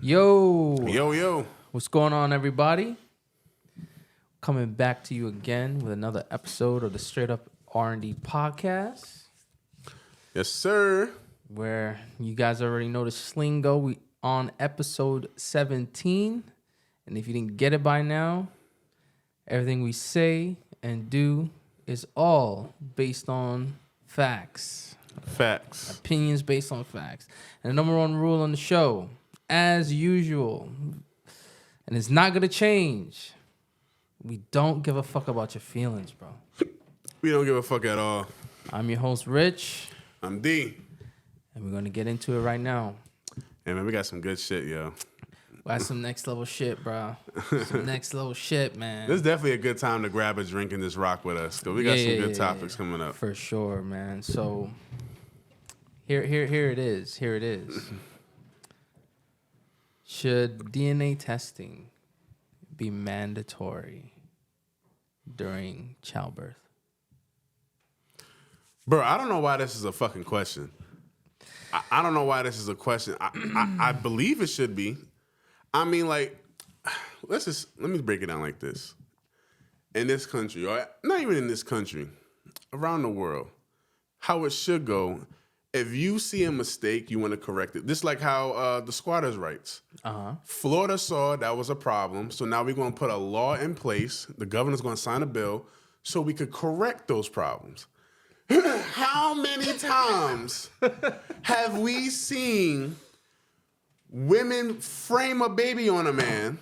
Yo. What's going on, everybody? Coming back to you again with another episode of the Straight Up R&D Podcast. Yes, sir. Where you guys already know the slingo. We on episode 17. And if you didn't get it by now, everything we say and do is all based on facts. Facts. Opinions based on facts. And the number one rule on the show, as usual, and it's not going to change, we don't give a fuck about your feelings, bro. We don't give a fuck at all. I'm your host, Rich. I'm D. And we're going to get into it right now. Hey, man, we got some good shit, yo. That's some next level shit, bro. Some next level shit, man. This is definitely a good time to grab a drink and just rock with us, because we got some good topics coming up. For sure, man. So, here it is. Here it is. Should DNA testing be mandatory during childbirth? Bro, I don't know why this is a fucking question. I don't know why this is a question. I believe it should be. I mean, like, let me break it down like this. In this country, or not even in this country, around the world, how it should go, if you see a mistake, you want to correct it. This is like how the squatters' rights. Florida saw that was a problem, so now we're going to put a law in place. The governor's going to sign a bill so we could correct those problems. How many times have we seen women frame a baby on a man,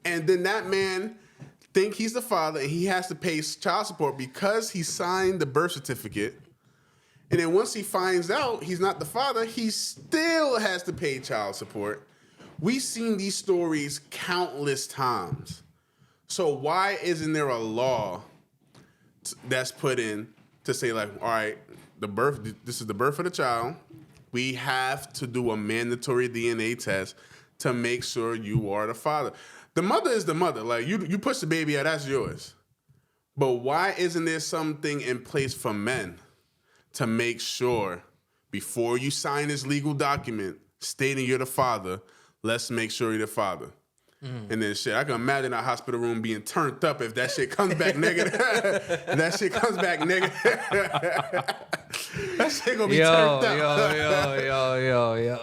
and then that man think he's the father, and he has to pay child support because he signed the birth certificate. And then once he finds out he's not the father, he still has to pay child support. We've seen these stories countless times. So why isn't there a law that's put in to say, like, all right, this is the birth of the child. We have to do a mandatory DNA test to make sure you are the father. The mother is the mother. Like, you push the baby out, that's yours. But why isn't there something in place for men to make sure before you sign this legal document stating you're the father, let's make sure you're the father? And then shit, I can imagine that hospital room being turned up if that shit comes back negative. That shit comes back negative. That shit gonna be turned up. Yo.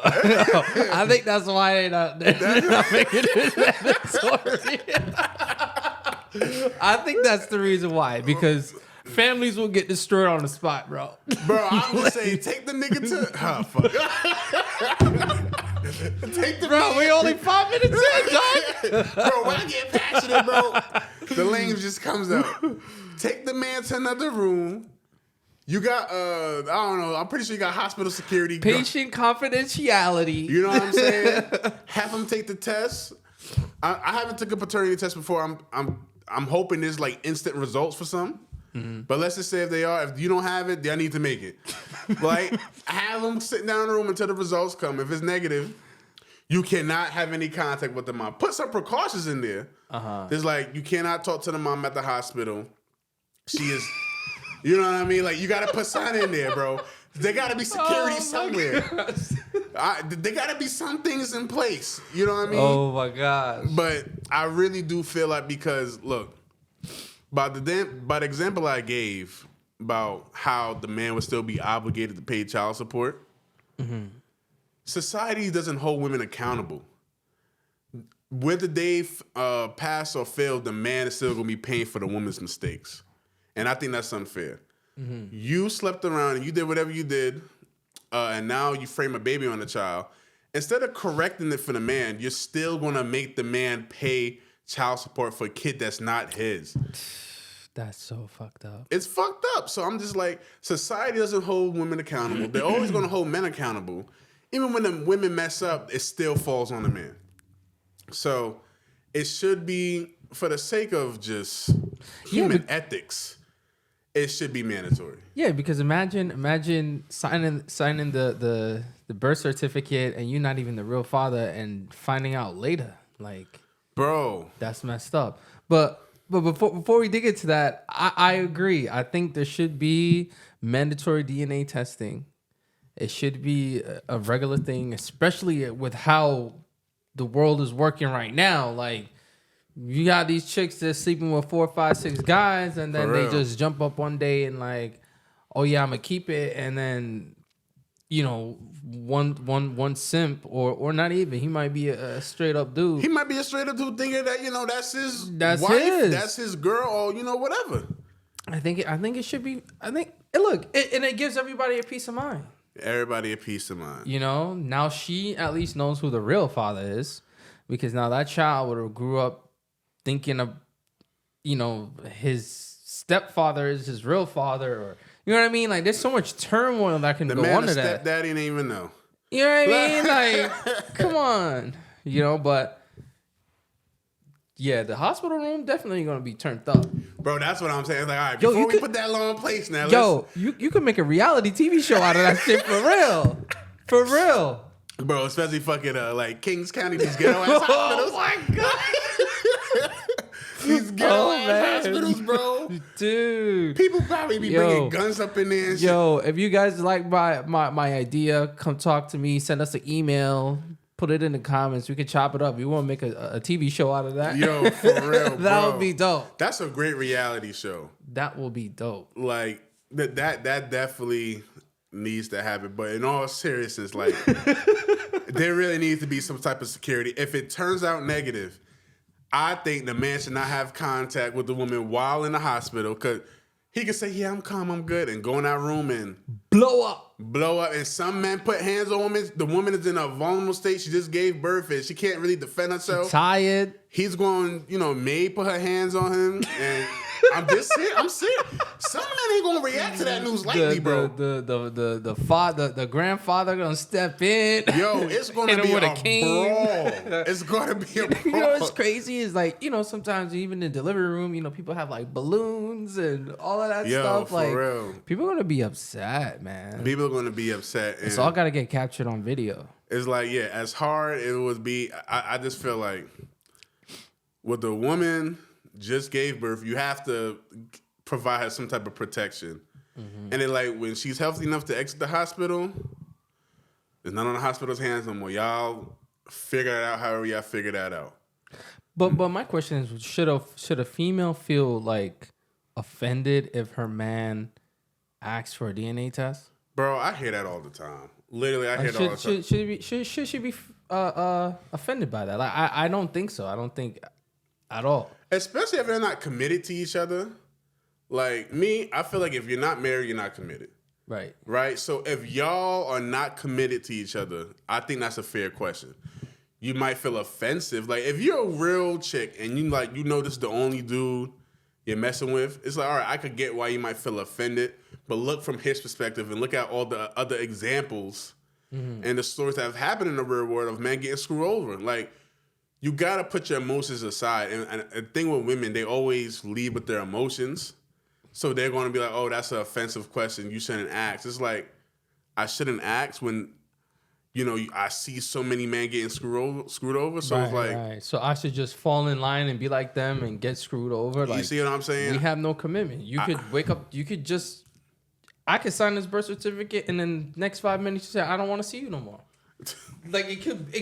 I think that's why they're not making it mandatory. I think that's the reason why, because families will get destroyed on the spot, bro. Bro, I'm just saying, take the nigga to... Oh, fuck. Take the bro, we only 5 minutes in, dog. Bro, when I get passionate, bro, the language just comes out. Take the man to another room. You got, I don't know, I'm pretty sure you got hospital security. Patient confidentiality. You know what I'm saying? Have him take the test. I haven't took a paternity test before. I'm hoping there's like instant results for some. Mm-hmm. But let's just say if you don't have it, I need to make it. Like, have them sit down in the room until the results come. If it's negative, you cannot have any contact with the mom. Put some precautions in there. There's like, you cannot talk to the mom at the hospital. She is, you know what I mean? Like, you got to put something in there, bro. There got to be security somewhere. There got to be some things in place. You know what I mean? Oh, my gosh. But I really do feel like, because, look, by the example I gave about how the man would still be obligated to pay child support, society doesn't hold women accountable. Whether they pass or fail, the man is still going to be paying for the woman's mistakes. And I think that's unfair. You slept around and you did whatever you did, and now you frame a baby on the child. Instead of correcting it for the man, you're still going to make the man pay child support for a kid that's not his. That's so fucked up. It's fucked up. So I'm just like, society doesn't hold women accountable. They're always going to hold men accountable. Even when the women mess up, it still falls on the man. So it should be, for the sake of just human ethics, it should be mandatory. Yeah, because imagine signing the birth certificate and you're not even the real father and finding out later. Like, bro, that's messed up. But before we dig into that, I agree. I think there should be mandatory DNA testing. It should be a regular thing, especially with how the world is working right now. Like, you got these chicks that's sleeping with 4, 5, 6 guys, and then they just jump up one day and like, oh yeah, I'm gonna keep it, and then, you know, one simp or not even. He might be a straight up dude. He might be a straight up dude thinking that, you know, that's his wife, that's his girl, or, you know, whatever. I think it should be. And it gives everybody a peace of mind. Everybody a peace of mind. You know, now she at least knows who the real father is, because now that child would have grew up thinking of, you know, his stepfather is his real father, or you know what I mean? Like, there's so much turmoil that can go on to that. Stepdaddy didn't even know. You know what I mean? Like, come on. You know, but yeah, the hospital room definitely gonna be turned up. Bro, that's what I'm saying. It's like, all right, before we put that law in place now, you could make a reality TV show out of that shit for real. For real. Bro, especially fucking like Kings County, these ghetto ass hospitals. Oh my God. These ghetto ass hospitals, bro. Dude. People probably be bringing guns up in there and shit. Yo, if you guys like my idea, come talk to me. Send us an email. Put it in the comments. We can chop it up. We want to make a TV show out of that. Yo, for real, That would be dope. That's a great reality show. That will be dope. Like, that definitely needs to happen. But in all seriousness, like, there really needs to be some type of security. If it turns out negative, I think the man should not have contact with the woman while in the hospital, because he can say, yeah, I'm calm, I'm good, and go in that room and blow up. And some men put hands on women. The woman is in a vulnerable state. She just gave birth and she can't really defend herself. She's tired. He's going, you know, May put her hands on him. And I'm just serious. I'm serious. Some men ain't gonna react to that news lightly, bro. The grandfather gonna step in. Yo, it's gonna be a brawl. It's gonna be a brawl. You know what's crazy is, like, you know, sometimes even in the delivery room, you know, people have like balloons and all of that stuff. Like, real. People are gonna be upset, man. People are gonna be upset. It's all gotta get captured on video. It's like, yeah, as hard it would be, I just feel like with the woman just gave birth, you have to provide her some type of protection. Mm-hmm. And then, like, when she's healthy enough to exit the hospital, it's not on the hospital's hands no more. Y'all figure it out however y'all figure that out. But my question is, should a female feel like offended if her man asks for a DNA test? Bro, I hear that all the time. Literally, I hear that all the time. Should she be offended by that? Like, I don't think so. I don't think at all. Especially if they're not committed to each other. Like, me, I feel like if you're not married, you're not committed. Right. Right? So if y'all are not committed to each other, I think that's a fair question. You might feel offensive. Like, if you're a real chick and you know this is the only dude you're messing with, it's like, all right, I could get why you might feel offended, but look from his perspective and look at all the other examples and the stories that have happened in the real world of men getting screwed over. Like, you gotta put your emotions aside. And the thing with women, they always lead with their emotions. So they're gonna be like, oh, that's an offensive question. You shouldn't ask. It's like, I shouldn't ask when, you know, I see so many men getting screwed over. So it's like, right. So I should just fall in line and be like them and get screwed over. Like, you see what I'm saying? We have no commitment. You could wake up. You could just. I could sign this birth certificate, and then next 5 minutes you say, I don't want to see you no more. Like, it could.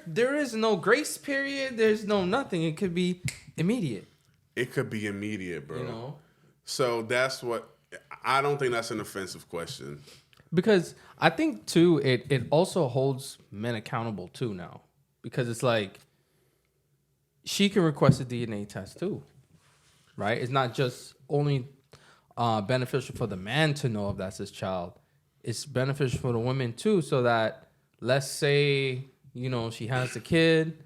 There is no grace period. There's no nothing. It could be immediate. It could be immediate, bro. You know. So that's what. I don't think that's an offensive question. Because I think, too, it also holds men accountable, too, now. Because it's like, she can request a DNA test, too. Right? It's not just only beneficial for the man to know if that's his child. It's beneficial for the woman, too, so that, let's say, you know, she has the kid,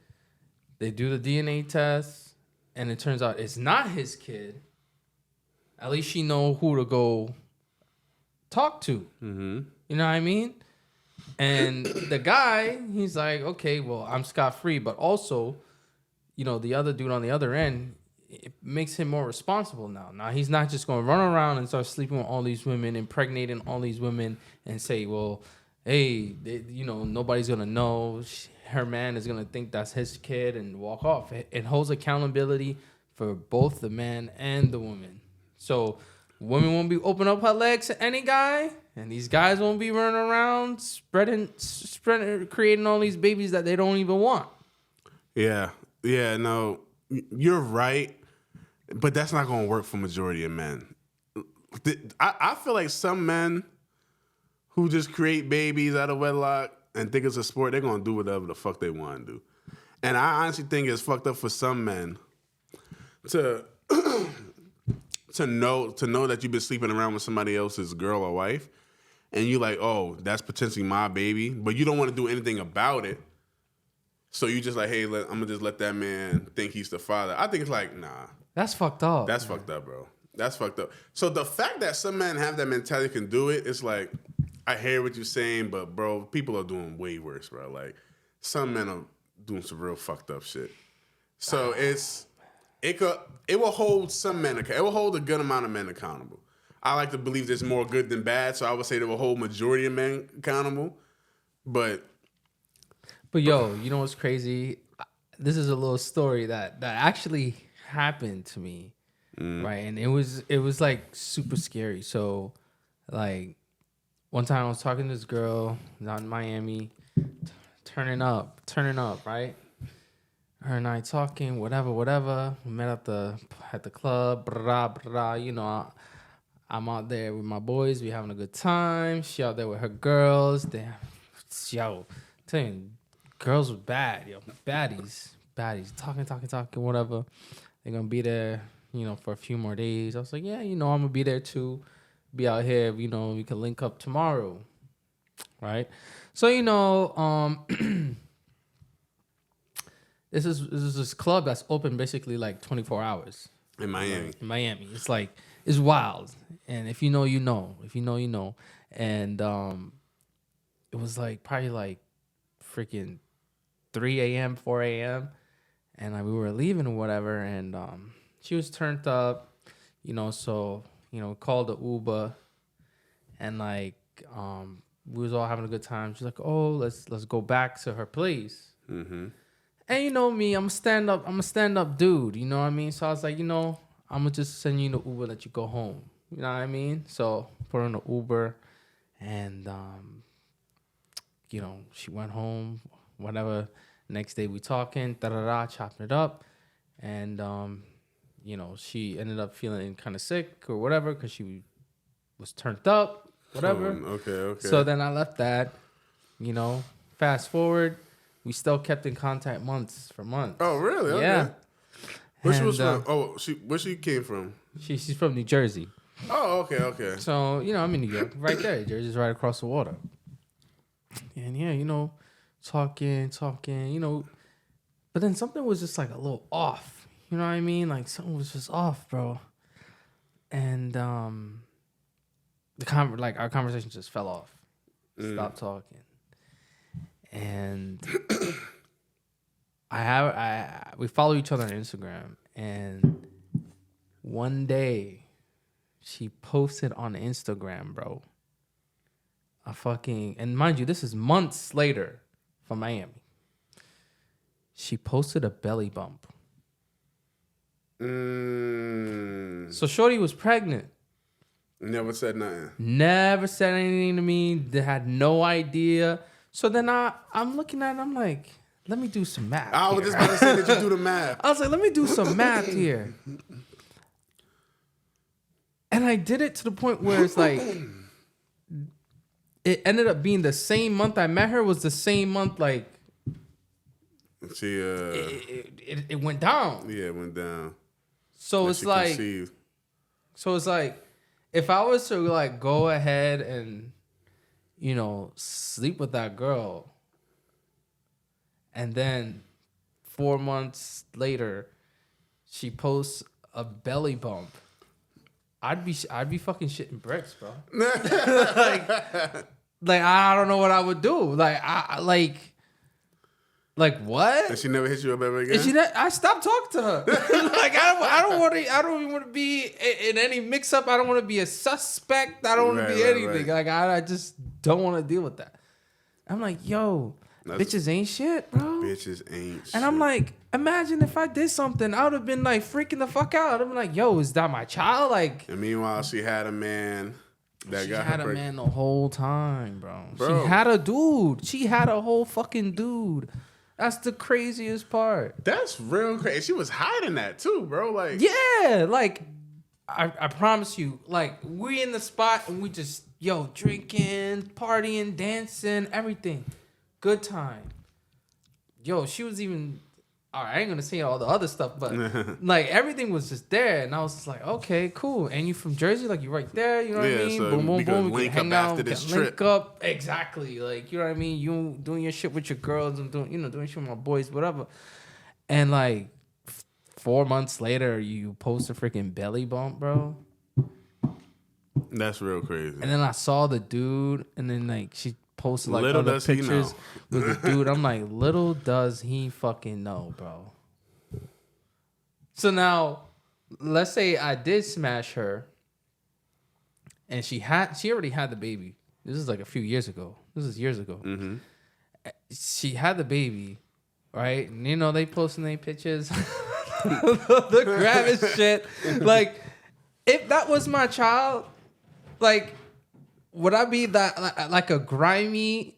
they do the DNA test, and it turns out it's not his kid. At least she know who to go talk to. Mm-hmm. You know what I mean? And the guy, he's like, okay, well, I'm scot-free. But also, you know, the other dude on the other end, it makes him more responsible now. Now, he's not just going to run around and start sleeping with all these women, impregnating all these women, and say, well, hey, you know, nobody's going to know. Her man is going to think that's his kid and walk off. It holds accountability for both the man and the woman. So women won't be opening up her legs to any guy, and these guys won't be running around spreading, creating all these babies that they don't even want. Yeah. Yeah, no, you're right, but that's not going to work for majority of men. I feel like some men who just create babies out of wedlock and think it's a sport, they're going to do whatever the fuck they want to do. And I honestly think it's fucked up for some men to to know that you've been sleeping around with somebody else's girl or wife, and you like, oh, that's potentially my baby, but you don't want to do anything about it. So you just like, hey, I'm gonna just let that man think he's the father. I think it's like, nah, That's fucked up. that's fucked up, bro. That's fucked up. So the fact that some men have that mentality can do it, it's like, I hear what you're saying, but bro, people are doing way worse, bro. Like some men are doing some real fucked up shit. So it will hold some men accountable. It will hold a good amount of men accountable. I like to believe there's more good than bad, so I would say it will hold majority of men accountable. But yo, you know what's crazy? This is a little story that actually happened to me, right? And it was like super scary. So, like, one time I was talking to this girl out in Miami, turning up, right? Her and I talking, whatever. We met at the club, blah blah. You know, I'm out there with my boys. We having a good time. She out there with her girls. Damn, yo, tell you, girls were bad, yo, baddies, talking, whatever. They're gonna be there, you know, for a few more days. I was like, yeah, you know, I'm gonna be there too. Be out here, you know, we can link up tomorrow, right? So, you know, this is this club that's open basically like 24 hours in Miami. It's like, it's wild. And if you know, you know. If you know, you know. And it was like probably like freaking 3 a.m., 4 a.m. And like we were leaving or whatever. And she was turned up, you know, so, you know, called the Uber. And like we was all having a good time. She's like, oh, let's go back to her place. Mm-hmm. And you know me, I'm a stand-up dude, you know what I mean? So I was like, you know, I'm going to just send you the Uber, let you go home. You know what I mean? So put her in the Uber, and, you know, she went home, whatever. Next day we talking, chopping it up. And, you know, she ended up feeling kind of sick or whatever because she was turned up, whatever. Okay. So then I left that, you know, fast forward. We still kept in contact months. Oh, really? Okay. Yeah. Where she was from? Where she came from? She's from New Jersey. Oh, okay. So, you know, I'm in New York. Right there. Jersey's right across the water. And yeah, you know, talking, you know. But then something was just like a little off. You know what I mean? Like something was just off, bro. And our conversation just fell off. Stopped talking. And we follow each other on Instagram, and one day she posted on Instagram, bro, and mind you, this is months later from Miami. She posted a belly bump. So shorty was pregnant. Never said nothing. Never said anything to me. They had no idea. So then I'm looking at it, I'm like, let me do some math. I was just about to say that you do the math. I was like, let me do some math here. And I did it to the point where it's like, it ended up being the same month I met her was the same month, like, she, it went down. Yeah, it went down. So it's like, if I was to like go ahead and, you know, sleep with that girl, and then 4 months later, she posts a belly bump, I'd be fucking shitting bricks, bro. like I don't know what I would do. Like what? And she never hit you up ever again? I stopped talking to her. Like I don't even want to be in any mix up. I don't want to be a suspect. I don't want to be anything. Right. Like I just don't want to deal with that. I'm like, yo, bitches ain't shit, bro. Bitches ain't shit. And I'm like, imagine if I did something, I would have been like freaking the fuck out. I'd been like, yo, is that my child? Like, and meanwhile, she had a man that got her pregnant. She had a man the whole time, bro. She had a dude. She had a whole fucking dude. That's the craziest part. That's real crazy. She was hiding that too, bro. Like, Yeah, like I promise you, like we in the spot and we just drinking, partying, dancing, everything, good time. Yo, she was even. All right, I ain't gonna say all the other stuff, but like everything was just there, and I was just like, okay, cool. And you from Jersey, like you right there, you know what I mean? So Boom, boom, we boom. could We link can hang up out, after we this can link trip. up, exactly. Like you know what I mean? You doing your shit with your girls and doing shit with my boys, whatever. And like 4 months later, you post a freaking belly bump, bro. That's real crazy. And then I saw the dude, and then like she posted like Little other does he pictures know. with the dude. I'm like, little does he fucking know, bro. So now, let's say I did smash her, and she already had the baby. This is like a few years ago. This is years ago. Mm-hmm. She had the baby, right? And they posting their pictures, the grabby shit. Like, if that was my child, like, would I be that like a grimy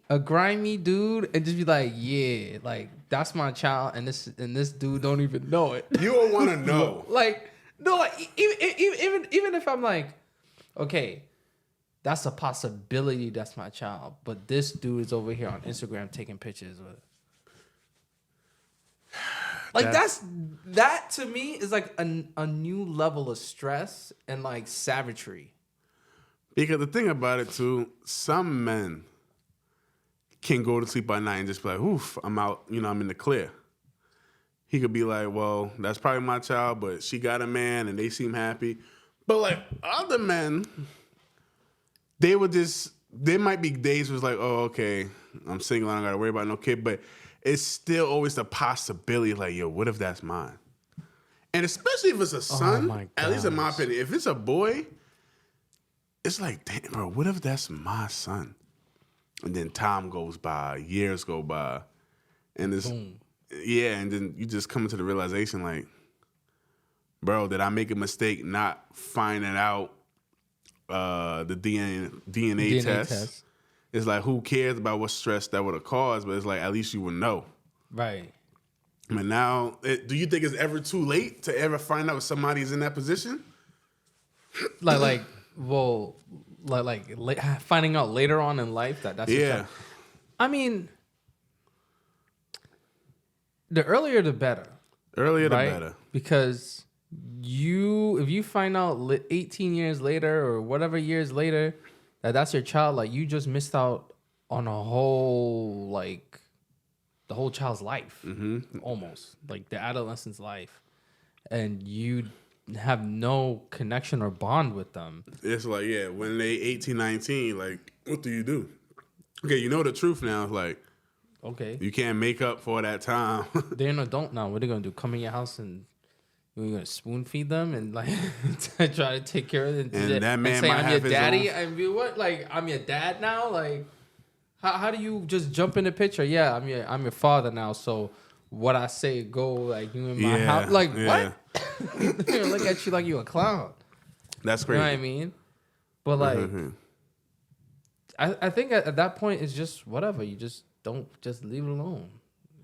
dude and just be like, yeah, like that's my child, and this dude don't even know it. You don't want to know. Like, no, like even if I'm like, okay, that's a possibility that's my child, but this dude is over here on Instagram taking pictures with. Like that to me is like a new level of stress and like savagery. Because the thing about it too, some men can go to sleep at night and just be like, oof, I'm out, I'm in the clear. He could be like, well, that's probably my child, but she got a man and they seem happy. But like other men, there might be days where it's like, oh, okay, I'm single, I don't gotta worry about no kid, but it's still always the possibility like, yo, what if that's mine? And especially if it's a son, at least in my opinion, if it's a boy, it's like, damn, bro, what if that's my son? And then time goes by, years go by, and it's, and then you just come to the realization like, bro, did I make a mistake not finding out the DNA test? It's like, who cares about what stress that would have caused? But it's like, at least you would know. Right. But now, do you think it's ever too late to ever find out if somebody's in that position? Like finding out later on in life that's your child. I mean, the earlier the better. Earlier the better. Because if you find out 18 years later or whatever years later that's your child, like you just missed out on a whole the whole child's life, almost like the adolescent's life, and you have no connection or bond with them. It's like, when they 18, 19, like, what do you do? Okay, you know the truth now. It's like, okay, you can't make up for that time. They're an adult now. What are they gonna do? Come in your house and you're gonna spoon feed them and like try to take care of them? And that man say, might I'm have your his daddy. own... I mean, what? Like, I'm your dad now? Like, how do you just jump in the picture? Yeah, I'm your father now. So what I say go, like, you in my house? Like, what? They're gonna look at you like you a clown. That's crazy. You know what I mean? But like, I think at that point it's just whatever. You just don't just leave it alone.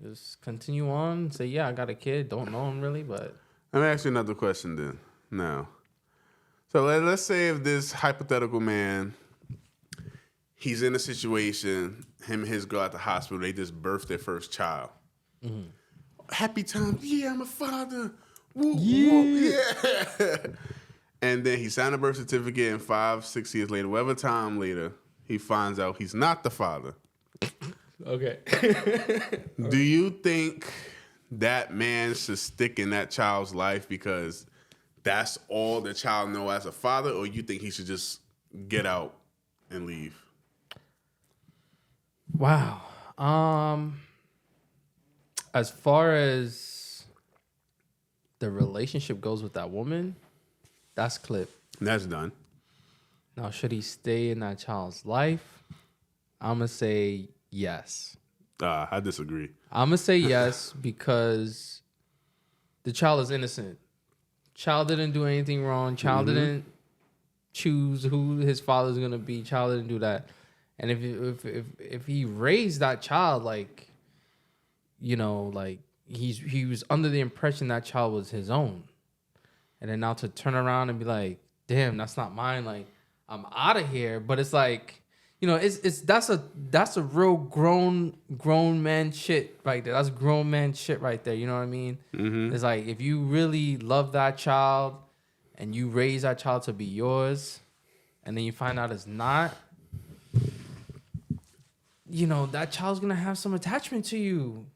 Just continue on. Say, yeah, I got a kid. Don't know him really, but let me ask you another question then. Now, so let's say if this hypothetical man, he's in a situation, him and his girl at the hospital, they just birthed their first child. Mm-hmm. Happy time. Yeah, I'm a father. Woo, yeah. And then he signed a birth certificate, and 5-6 years later, whatever time later, he finds out he's not the father. Okay. Do you think that man should stick in that child's life because that's all the child know as a father, or you think he should just get out and leave? Wow. As far as the relationship goes with that woman, that's clip. That's done. Now, should he stay in that child's life? I'm going to say yes. I disagree. I'm going to say yes because the child is innocent. Child didn't do anything wrong. Child didn't choose who his father's going to be. Child didn't do that. And if he raised that child, like, like he was under the impression that child was his own, and then now to turn around and be like, damn, that's not mine. Like, I'm out of here. But it's like, that's a real grown man shit right there. That's grown man shit right there. You know what I mean? Mm-hmm. It's like, if you really love that child and you raise that child to be yours, and then you find out it's not, that child's gonna have some attachment to you.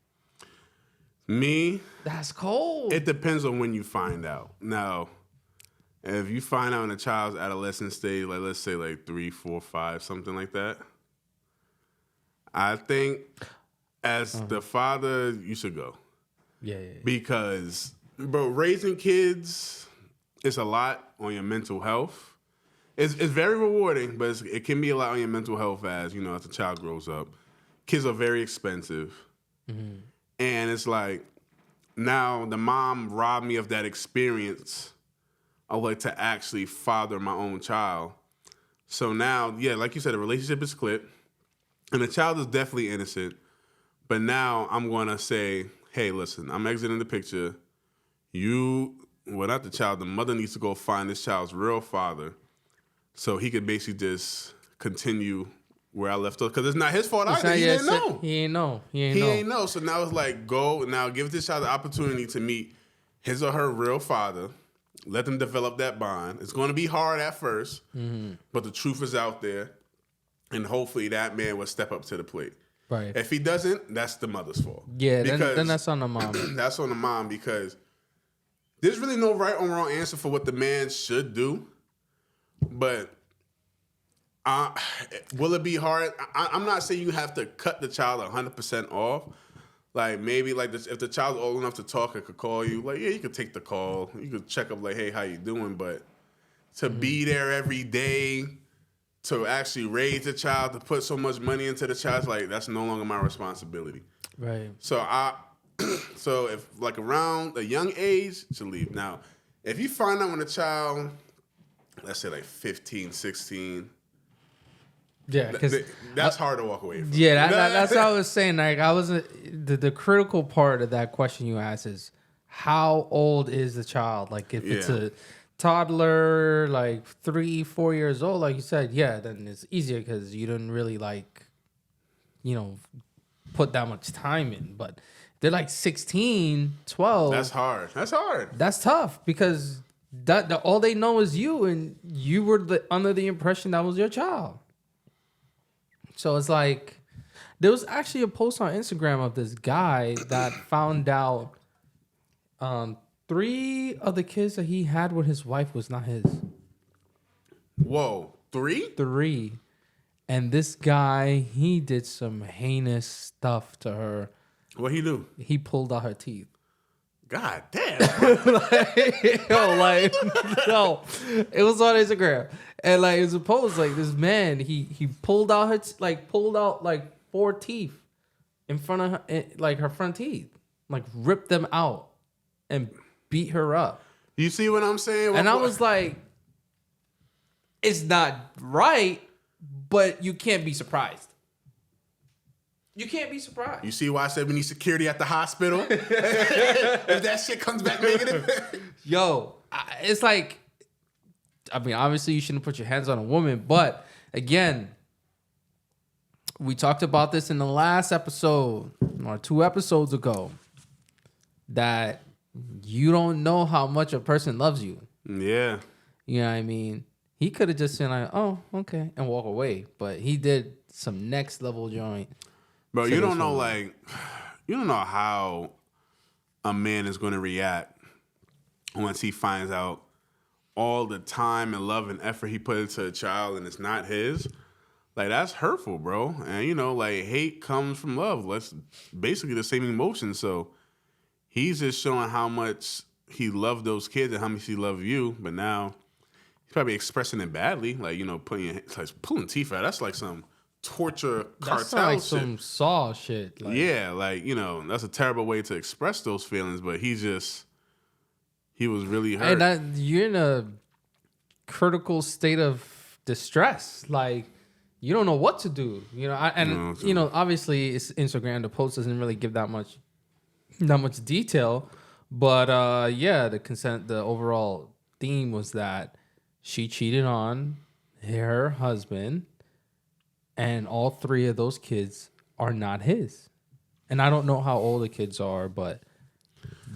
Me? That's cold. It depends on when you find out. Now, if you find out in a child's adolescent stage, like let's say like 3, 4, 5, something like that, I think as the father, you should go. Yeah. Because, bro, raising kids is a lot on your mental health. It's very rewarding, but it can be a lot on your mental health as the child grows up. Kids are very expensive. Mm-hmm. And it's like, now the mom robbed me of that experience of like to actually father my own child. So now, yeah, like you said, the relationship is clipped. And the child is definitely innocent. But now I'm going to say, hey, listen, I'm exiting the picture. Not the child, the mother needs to go find this child's real father so he could basically just continue where I left off. Because it's not his fault either. He didn't know. He ain't know. So now it's like, go, now give this child the opportunity to meet his or her real father. Let them develop that bond. It's going to be hard at first, but the truth is out there. And hopefully that man will step up to the plate. Right. If he doesn't, that's the mother's fault. Yeah, then that's on the mom. That's on the mom because there's really no right or wrong answer for what the man should do. But will it be hard? I'm not saying you have to cut the child 100% off. Like maybe like this, if the child's old enough to talk, I could call you. Like, yeah, you could take the call. You could check up like, hey, how you doing? But to be there every day, to actually raise the child, to put so much money into the child, like that's no longer my responsibility. Right. So so if like around a young age, to leave. Now, if you find out when a child, let's say like 15, 16. Yeah, because that's hard to walk away from. Yeah, that's what I was saying. Like, the critical part of that question you asked is, how old is the child? Like, if it's a toddler, like 3, 4 years old, like you said, then it's easier because you didn't really put that much time in. But they're like 16, 12. That's hard. That's tough because all they know is you, and you were under the impression that was your child. So it's like, there was actually a post on Instagram of this guy that found out 3 of the kids that he had with his wife was not his. Whoa, 3? 3. And this guy, he did some heinous stuff to her. What'd he do? He pulled out her teeth. God damn. No, it was on Instagram. And it was supposed this man, he pulled out her 4 teeth in front of her, her front teeth, ripped them out and beat her up. You see what I'm saying? And I was like, it's not right, but you can't be surprised. You can't be surprised. You see why I said we need security at the hospital? If that shit comes back negative. Yo, it's like, I mean, obviously you shouldn't put your hands on a woman, but again, we talked about this in the last episode or 2 episodes ago, that you don't know how much a person loves you. Yeah. You know what I mean? He could have just been like, oh, okay, and walk away. But he did some next level joint. Bro, you don't know, you don't know how a man is going to react once he finds out all the time and love and effort he put into a child and it's not his. Like, that's hurtful, bro. And, hate comes from love. That's basically the same emotion. So he's just showing how much he loved those kids and how much he loved you. But now he's probably expressing it badly. Pulling teeth out. That's like some torture cartel that's like shit. Some Saw shit. That's a terrible way to express those feelings. but he was really hurt. And you're in a critical state of distress. You don't know what to do. Obviously it's Instagram. The post doesn't really give that much not much detail, but the overall theme was that she cheated on her husband, and all 3 of those kids are not his. And I don't know how old the kids are, but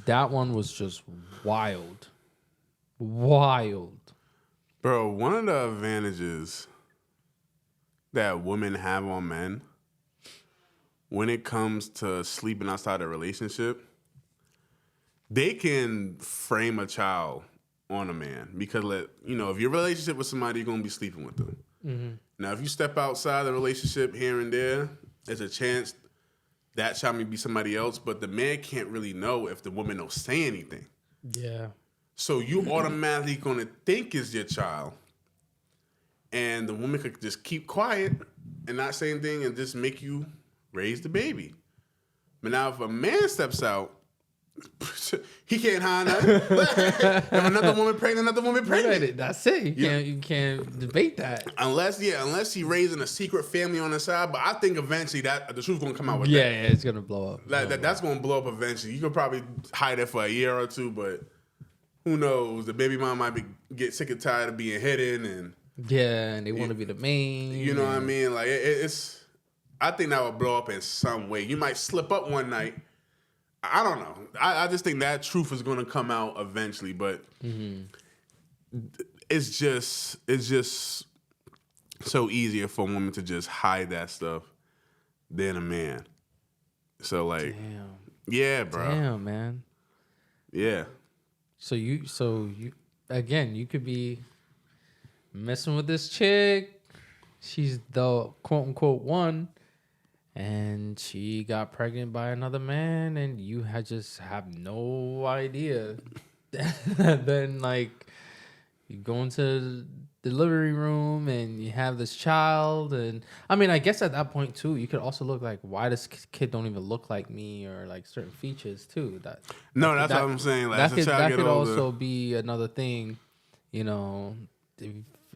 that one was just wild. Wild. Bro, one of the advantages that women have on men when it comes to sleeping outside a relationship, they can frame a child on a man. Because, if your relationship with somebody, you're going to be sleeping with them. Mm-hmm. Now, if you step outside the relationship here and there, there's a chance that child may be somebody else, but the man can't really know if the woman don't say anything. Yeah. So you automatically going to think it's your child. And the woman could just keep quiet and not say anything and just make you raise the baby. But now if a man steps out, he can't hide nothing. If another woman pregnant. That's it. You can't debate that. Unless he raising a secret family on the side. But I think eventually that the truth's gonna come out with that. Yeah, it's gonna blow up. That's gonna blow up eventually. You could probably hide it for a year or two, but who knows? The baby mom might get sick and tired of being hidden, and and they want to be the main. You know what I mean? Like it's. I think that would blow up in some way. You might slip up one night. I don't know. I just think that truth is going to come out eventually, but it's just so easier for a woman to just hide that stuff than a man. So yeah, bro. Damn, man. Yeah. So you again, you could be messing with this chick. She's the quote unquote one. And she got pregnant by another man, and you just have no idea. Then, you go into the delivery room, and you have this child. And, I mean, I guess at that point, too, you could also look like, why this kid don't even look like me, or, certain features, too. That's what I'm saying. That could also be another thing,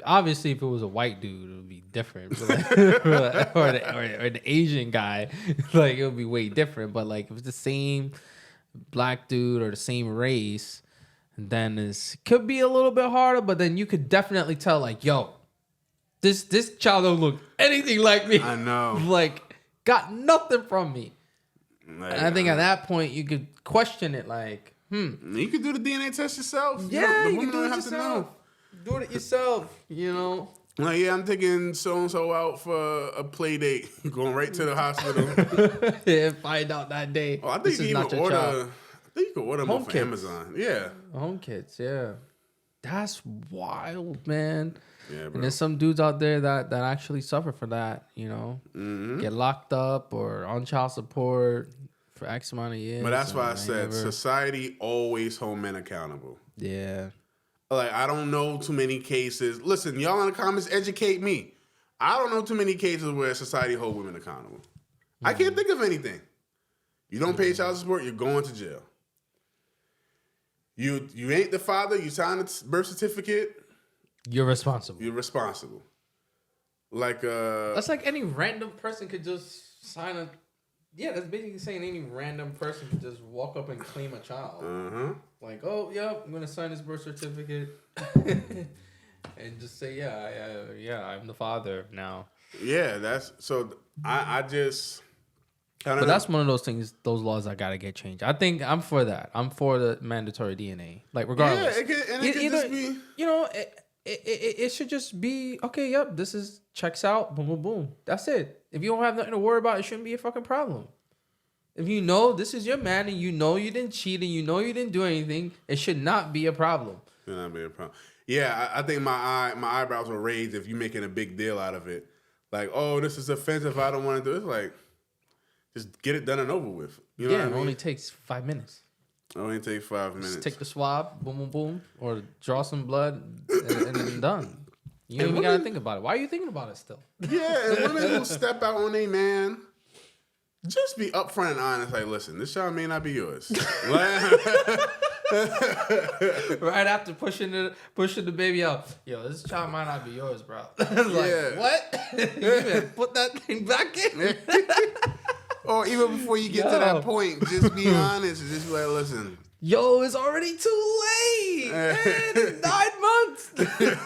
obviously, if it was a white dude, it would be different. Or the Asian guy, it would be way different. But if it's the same black dude or the same race, then it could be a little bit harder. But then you could definitely tell, yo, this child don't look anything like me. I know. Got nothing from me. And I think at that point you could question it. You could do the DNA test yourself. Yeah, you can do it yourself. Do it yourself, I'm taking so-and-so out for a play date. Going right to the hospital. Yeah, find out that day. Oh, I think you can order them off Amazon. Yeah. Home kits, yeah. That's wild, man. Yeah, bro. And there's some dudes out there that actually suffer for that, Get locked up or on child support for X amount of years. But that's why I said society always hold men accountable. Yeah. I don't know too many cases. Listen, y'all in the comments, educate me. I don't know too many cases where society hold women accountable. I can't think of anything. You don't pay child support, you're going to jail. You ain't the father, you signed a birth certificate. You're responsible. That's like any random person could just sign a... Yeah, that's basically saying any random person could just walk up and claim a child. Uh-huh. I'm going to sign this birth certificate. And just say, I'm the father now. Yeah, that's... So, I just... But that's one of those things, those laws that got to get changed. I think I'm for that. I'm for the mandatory DNA. Regardless. Yeah, it could just be... It should just be, okay, yep, this checks out, boom, boom, boom. That's it. If you don't have nothing to worry about, it shouldn't be a fucking problem. If you know this is your man and you know you didn't cheat and you know you didn't do anything, it should not be a problem. Should not be a problem. Yeah, I think my eyebrows were raised if you're making a big deal out of it. This is offensive, I don't want to do it. Just get it done and over with. You know what I mean? It only takes 5 minutes. It only takes 5 minutes. Just take the swab, boom, boom, boom, or draw some blood, and then done. You don't even got to think about it. Why are you thinking about it still? Yeah, and women who step out on a man, just be upfront and honest. Listen, this child may not be yours. Right after pushing the baby out. Yo, this child might not be yours, bro. What? You better put that thing back in. Or even before you get to that point, just be honest and just be like, listen. Yo, it's already too late. Man, it's 9 months.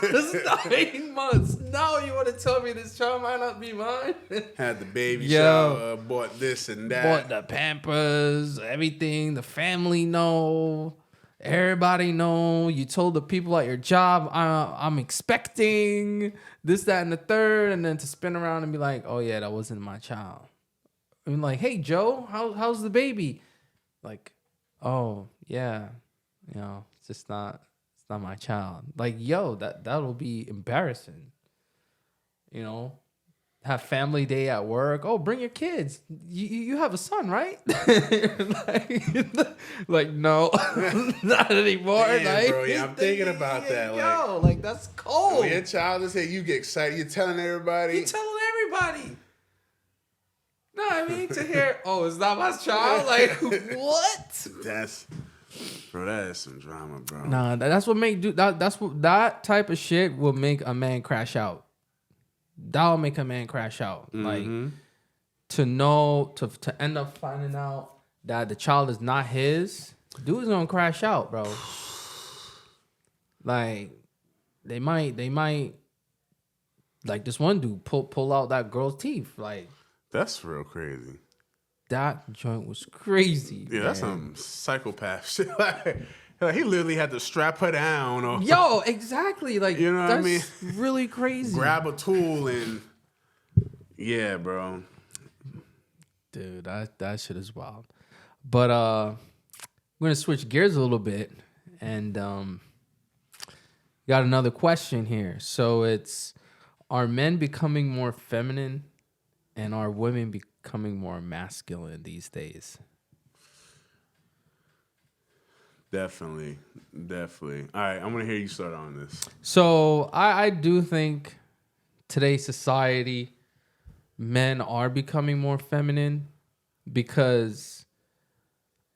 It's 9 months. Now you want to tell me this child might not be mine? Had the baby shower, bought this and that. Bought the Pampers, everything. The family know. Everybody know. You told the people at your job, I'm expecting this, that, and the third. And then to spin around and be like, oh, yeah, that wasn't my child. I'm like, hey, Joe, how's the baby? Like, oh, yeah, it's not my child. Like, yo, that'll be embarrassing. Have family day at work. Oh, bring your kids. You have a son, right? like no, not anymore. Damn, bro, yeah, I'm thinking about that. Yo, like that's cold. When your child is here, you get excited. You're telling everybody. No, I mean to hear, oh, it's not my child. Like what? That is some drama, bro. Nah, that's what that type of shit will make a man crash out. That'll make a man crash out. Like to end up finding out that the child is not his, dude's gonna crash out, bro. Like they might like this one dude pull out that girl's teeth. Like that's real crazy. That joint was crazy. Yeah, man. That's some psychopath shit. Like he literally had to strap her down. Or, yo, exactly. Like, you know what I mean? Really crazy. Grab a tool and yeah, bro. Dude, that shit is wild. But we're gonna switch gears a little bit and got another question here. So it's, are men becoming more feminine and are women becoming more masculine these days? Definitely. All right, I'm going to hear you start on this. So I do think today's society, men are becoming more feminine because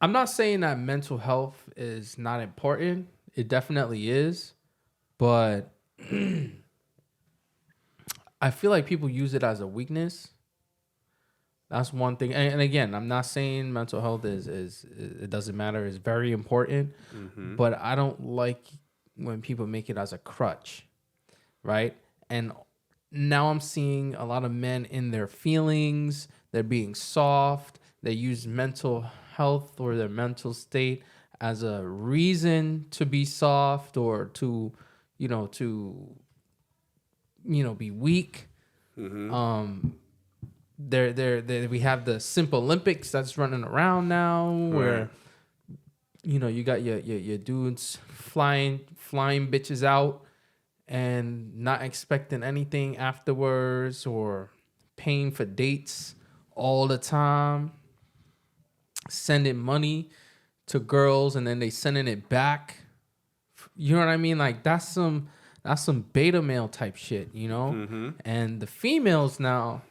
I'm not saying that mental health is not important. It definitely is. But I feel like people use it as a weakness. That's one thing. And again, I'm not saying mental health is it doesn't matter. It's very important. Mm-hmm. But I don't like when people make it as a crutch, right? And now I'm seeing a lot of men in their feelings. They're being soft. They use mental health or their mental state as a reason to be soft or to be weak. Mm-hmm. We have the Simple Olympics that's running around now, where you got your dudes flying bitches out and not expecting anything afterwards, or paying for dates all the time, sending money to girls and then they sending it back. You know what I mean? Like that's some beta male type shit, Mm-hmm. And the females now,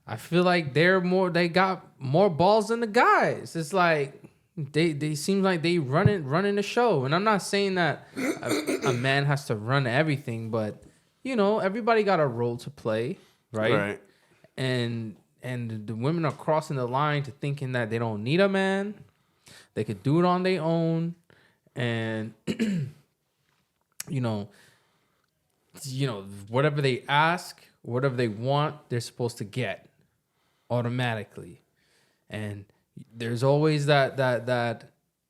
I feel like they got more balls than the guys. It's like they seem like they running the show. And I'm not saying that a man has to run everything, but everybody got a role to play, right? Right. And the women are crossing the line to thinking that they don't need a man. They could do it on their own. And whatever they ask, whatever they want, they're supposed to get automatically. And there's always that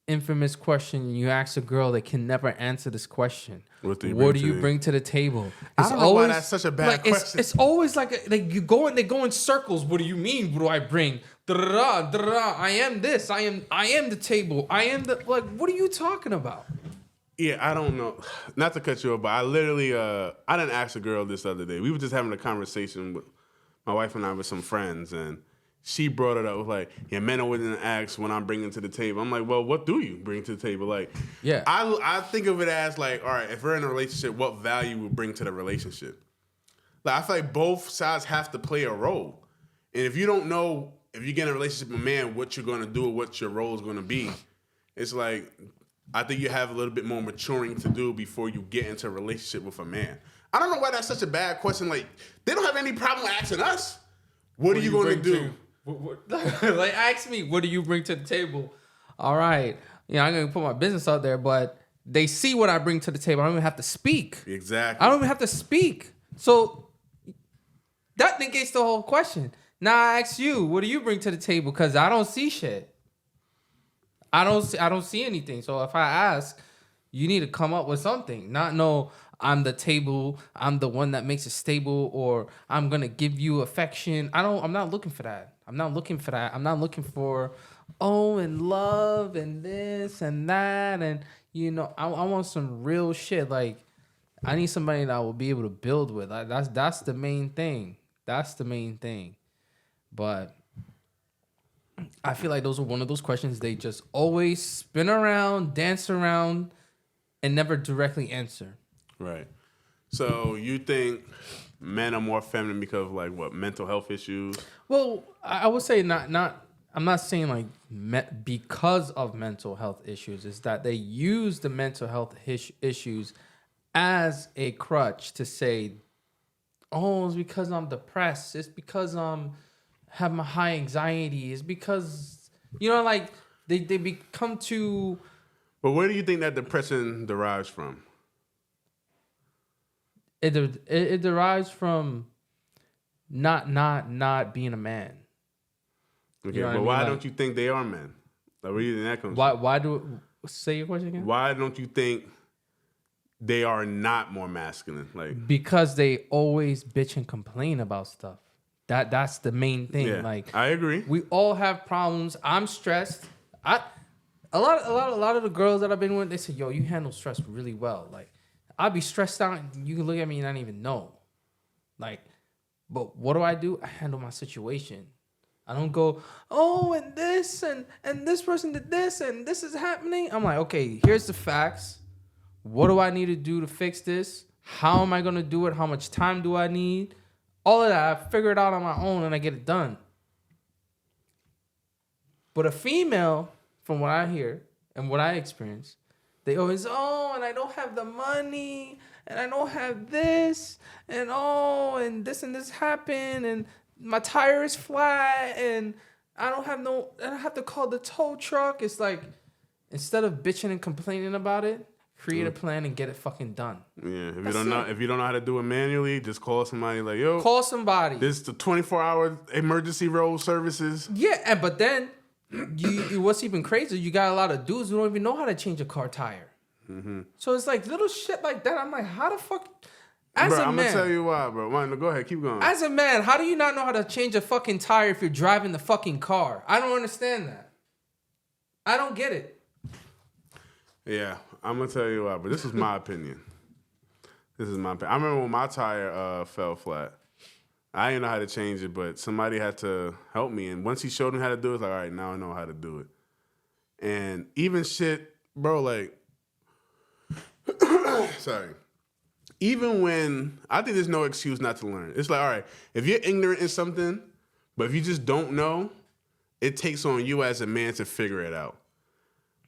infamous question you ask a girl that can never answer this question. What do you bring to the table? I don't know why that's such a bad question. It's always like they go in circles. What do you mean? What do I bring? I am this. I am the table. I am the what are you talking about? Yeah, I don't know. Not to cut you off, but I literally I didn't ask a girl this other day. We were just having a conversation with my wife and I with some friends, and she brought it up like, yeah, men always ask when I'm bringing to the table. I'm like, well, what do you bring to the table? Like, yeah, I think of it as like, all right, if we're in a relationship, what value we bring to the relationship? Like, I feel like both sides have to play a role. And if you don't know, if you get in a relationship with a man, what you're going to do or what your role is going to be, it's like, I think you have a little bit more maturing to do before you get into a relationship with a man. I don't know why that's such a bad question. Like, they don't have any problem asking us. What are you going to do? Like, ask me, what do you bring to the table? All right. I'm going to put my business out there, but they see what I bring to the table. I don't even have to speak. Exactly. I don't even have to speak. So that negates the whole question. Now I ask you, what do you bring to the table? Because I don't see shit. I don't see anything. So if I ask, you need to come up with something. Not no, I'm the table, I'm the one that makes it stable, or I'm gonna give you affection. I'm not looking for that. I'm not looking for and love and this and that. And I want some real shit. Like, I need somebody that I will be able to build with. That's the main thing. But I feel like those are one of those questions they just always spin around, dance around, and never directly answer. Right. So you think men are more feminine because of like what, mental health issues? Well, I would say not. I'm not saying like because of mental health issues. Is that they use the mental health issues as a crutch to say, oh, it's because I'm depressed. It's because have my high anxiety. It's because like they become too. But where do you think that depression derives from? It derives from not being a man. Okay, but why don't you think they are men? Like, where do you think that comes from? Why do say your question again? Why don't you think they are not more masculine? Like, because they always bitch and complain about stuff. That's the main thing. Yeah, like, I agree. We all have problems. I'm stressed. A lot of the girls that I've been with, they say, "Yo, you handle stress really well." Like, I'll be stressed out, and you can look at me and not even know. Like, but what do? I handle my situation. I don't go, oh, and this and this person did this and this is happening. I'm like, okay, here's the facts. What do I need to do to fix this? How am I gonna do it? How much time do I need? All of that, I figure it out on my own and I get it done. But a female, from what I hear and what I experience, they always, and I don't have the money, and I don't have this, and this happened, and my tire is flat, and I have to call the tow truck. It's like, instead of bitching and complaining about it, create a plan and get it fucking done. Yeah, if you don't know how to do it manually, just call somebody. Like, yo, call somebody. This is the 24-hour emergency road services. Yeah, but then you what's even crazier? You got a lot of dudes who don't even know how to change a car tire. Mm-hmm. So it's like little shit like that. I'm like, how the fuck? I'm gonna tell you why, bro. Go ahead, keep going. As a man, how do you not know how to change a fucking tire if you're driving the fucking car? I don't understand that. I don't get it. Yeah, I'm gonna tell you why, but this is my opinion. I remember when my tire fell flat. I didn't know how to change it, but somebody had to help me. And once he showed me how to do it, it's like, all right, now I know how to do it. And even shit, bro, like, sorry. Even when, I think there's no excuse not to learn. It's like, all right, if you're ignorant in something, but if you just don't know, it takes on you as a man to figure it out.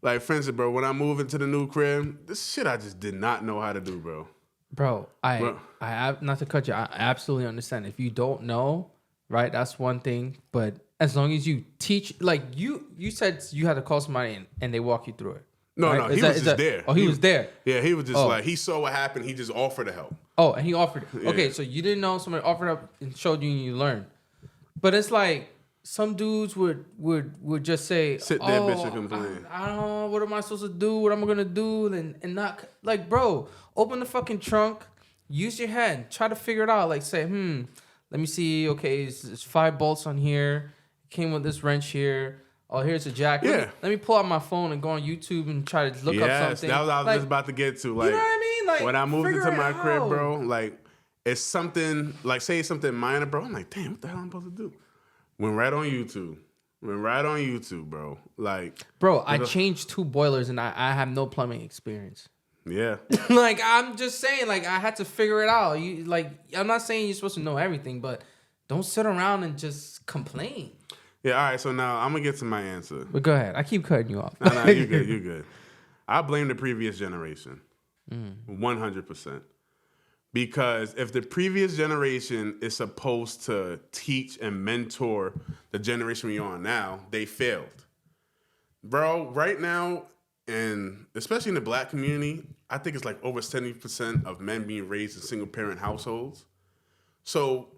Like, for instance, bro, when I moved into the new crib, this shit I just did not know how to do, bro. Bro, I have, not to cut you, I absolutely understand. If you don't know, right, that's one thing. But as long as you teach, like you said you had to call somebody and they walk you through it. No, right? no, he was just there. Oh, he was there. Yeah, he was just like, he saw what happened. He just offered to help. Oh, and he offered it. Yeah. Okay, so you didn't know, somebody offered up and showed you and you learned. But it's like, some dudes would just say, sit there, bitch, and complain. I don't know, what am I supposed to do? What am I gonna do? And not, like, bro, open the fucking trunk, use your head, try to figure it out. Like, say, let me see, okay, it's 5 bolts on here, came with this wrench here. Oh, here's a jack. Yeah. Let me pull out my phone and go on YouTube and try to look up something. That's what I was just about to get to. Like, you know what I mean? Like, when I moved into my crib, out. bro, like, it's something, like, say it's something minor, bro. I'm like, damn, what the hell am I supposed to do? Went right on YouTube, bro. Like, bro, I changed 2 boilers and I have no plumbing experience. Yeah. Like, I'm just saying, like, I had to figure it out. I'm not saying you're supposed to know everything, but don't sit around and just complain. Yeah, all right, so now I'm going to get to my answer. But go ahead. I keep cutting you off. No, you're good. I blame the previous generation. 100%. Because if the previous generation is supposed to teach and mentor the generation we're on now, they failed. Bro, right now, and especially in the black community, I think it's like over 70% of men being raised in single-parent households. So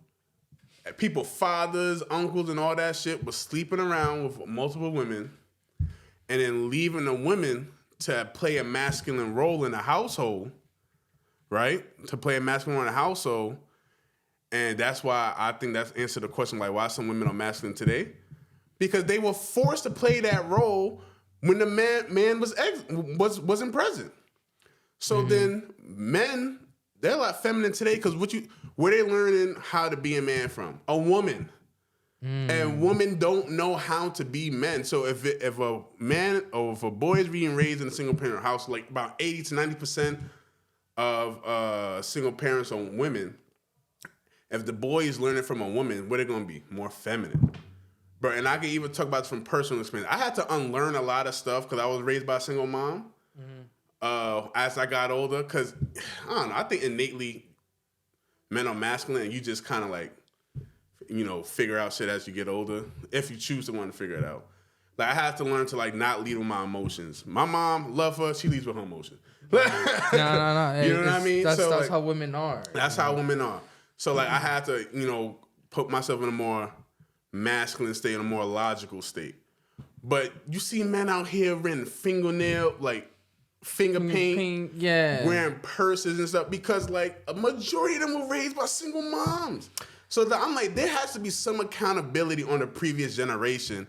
people, fathers, uncles, and all that shit was sleeping around with multiple women and then leaving the women to play a masculine role in the household, right? To play a masculine role in the household. And that's why I think that's answered the question, like, why some women are masculine today? Because they were forced to play that role when the man wasn't present. So then men, they're a lot feminine today because where they learning how to be a man from? A woman. And women don't know how to be men. So if a man or if a boy is being raised in a single parent house, like about 80 to 90% of single parents are women. If the boy is learning from a woman, what are they gonna be? More feminine. Bro, and I can even talk about this from personal experience. I had to unlearn a lot of stuff because I was raised by a single mom. As I got older, because I don't know, I think innately men are masculine, and you just kind of like, figure out shit as you get older, if you choose to want to figure it out. Like, I have to learn to, like, not lead with my emotions. My mom, love her, she leads with her emotions. No. You know what I mean? That's like, how women are. That's how women are. So, like, I had to, put myself in a more masculine state, in a more logical state. But you see men out here wearing fingernail, like, finger paint, wearing purses and stuff, because, like, a majority of them were raised by single moms. So I'm like, there has to be some accountability on the previous generation.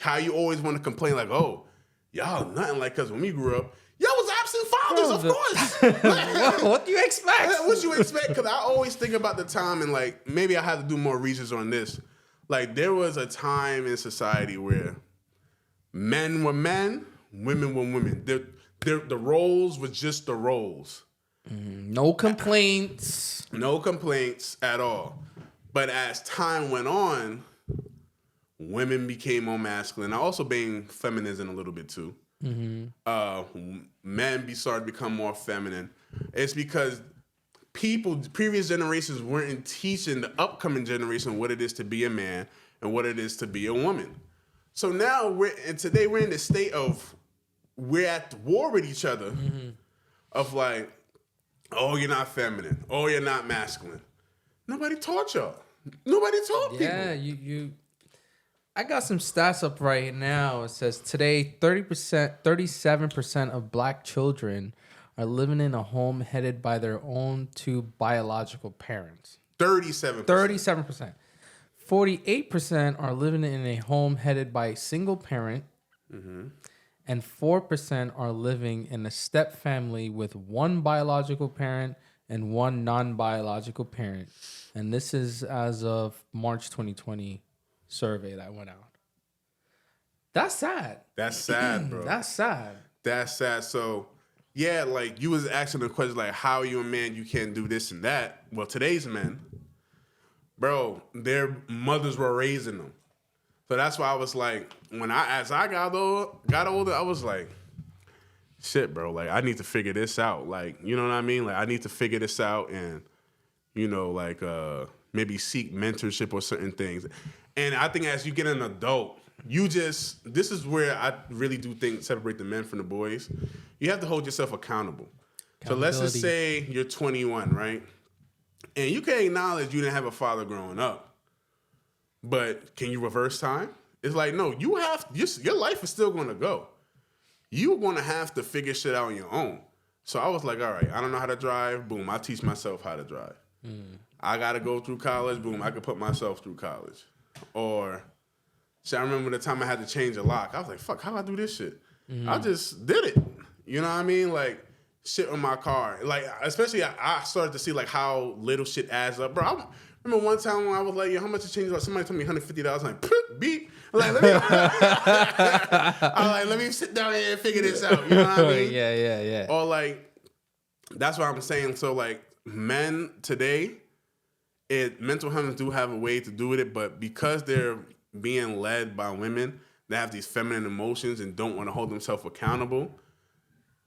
How you always want to complain, like, oh, y'all nothing like us when we grew up. Y'all was absent fathers, of course. What do you expect? What you expect? Because I always think about the time, and, like, maybe I have to do more research on this. Like, there was a time in society where men were men, women were women. The roles were just the roles. No complaints. No complaints at all. But as time went on, women became more masculine. I also being feminism a little bit too. Men started to become more feminine. It's because previous generations weren't teaching the upcoming generation what it is to be a man and what it is to be a woman. So now today we're in the state of we're at war with each other of like, oh, you're not feminine. Oh, you're not masculine. Nobody taught y'all. Nobody taught people. Yeah, you. I got some stats up right now. It says today 37% of black children are living in a home headed by their own two biological parents. 37%. 37%. 48% are living in a home headed by a single parent. And 4% are living in a step family with one biological parent and one non-biological parent. And this is as of March 2020 survey that went out. That's sad. That's sad, bro. That's sad. That's sad. So, yeah, like, you was asking the question, like, how are you a man? You can't do this and that. Well, today's men, bro, their mothers were raising them. So that's why I was like, as I got older, I was like, shit, bro, like, I need to figure this out. Like, you know what I mean? Like, I need to figure this out and, maybe seek mentorship or certain things. And I think as you get an adult, this is where I really do think separate the men from the boys. You have to hold yourself accountable. So let's just say you're 21, right? And you can acknowledge you didn't have a father growing up. But can you reverse time? It's like, no, your life is still going to go. You're going to have to figure shit out on your own. So I was like, all right, I don't know how to drive. Boom, I teach myself how to drive. I got to go through college. Boom, I could put myself through college. Or, I remember the time I had to change a lock. I was like, fuck, how do I do this shit? I just did it. You know what I mean? Like, shit on my car. Like, especially I started to see, like, how little shit adds up. Bro, I remember one time when I was like, yo, how much it changed? Like, somebody told me $150. I'm like, beep. I'm like, let me sit down here and figure this out. You know what I mean? Yeah. Or, like, that's what I'm saying. So, like, men today, mental health do have a way to do with it, but because they're being led by women that have these feminine emotions and don't want to hold themselves accountable,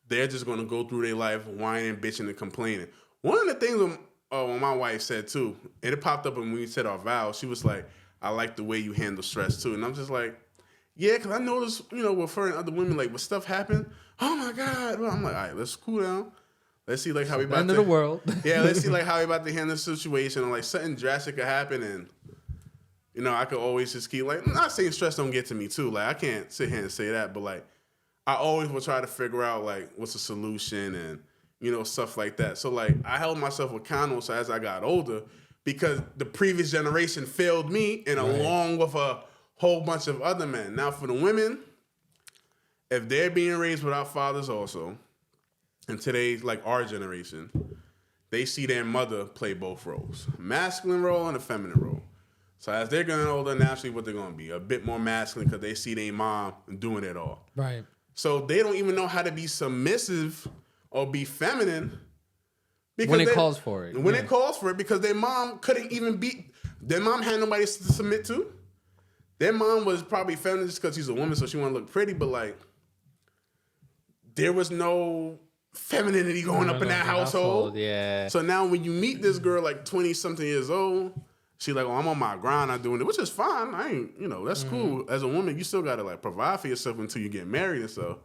they're just going to go through their life whining, bitching, and complaining. One of the things when my wife said too, and it popped up when we said our vows, she was like, I like the way you handle stress too. And I'm just like, yeah, because I noticed, with her and other women, like when stuff happened, oh my God. Well, I'm like, all right, let's cool down. Let's see like how we about End of the world. Yeah, let's see like how we about to handle the situation. And like something drastic could happen, and I could always just keep like, I'm not saying stress don't get to me too. Like I can't sit here and say that, but like I always will try to figure out like what's the solution and stuff like that. So like I held myself accountable. So as I got older, because the previous generation failed me, and along with a whole bunch of other men. Now for the women, if they're being raised without fathers also, and today's like our generation, they see their mother play both roles, masculine role and a feminine role. So as they're getting older, naturally what they're going to be, a bit more masculine because they see their mom doing it all. Right. So they don't even know how to be submissive or be feminine. When it calls for it. When it calls for it, because their mom couldn't even be, their mom had nobody to submit to. Their mom was probably feminine just because she's a woman, so she want to look pretty, but like, there was no femininity going up in that household. Yeah. So now when you meet this girl like 20-something years old, she like, I'm on my grind, I'm doing it, which is fine. I ain't, that's cool. As a woman, you still got to like provide for yourself until you get married and stuff.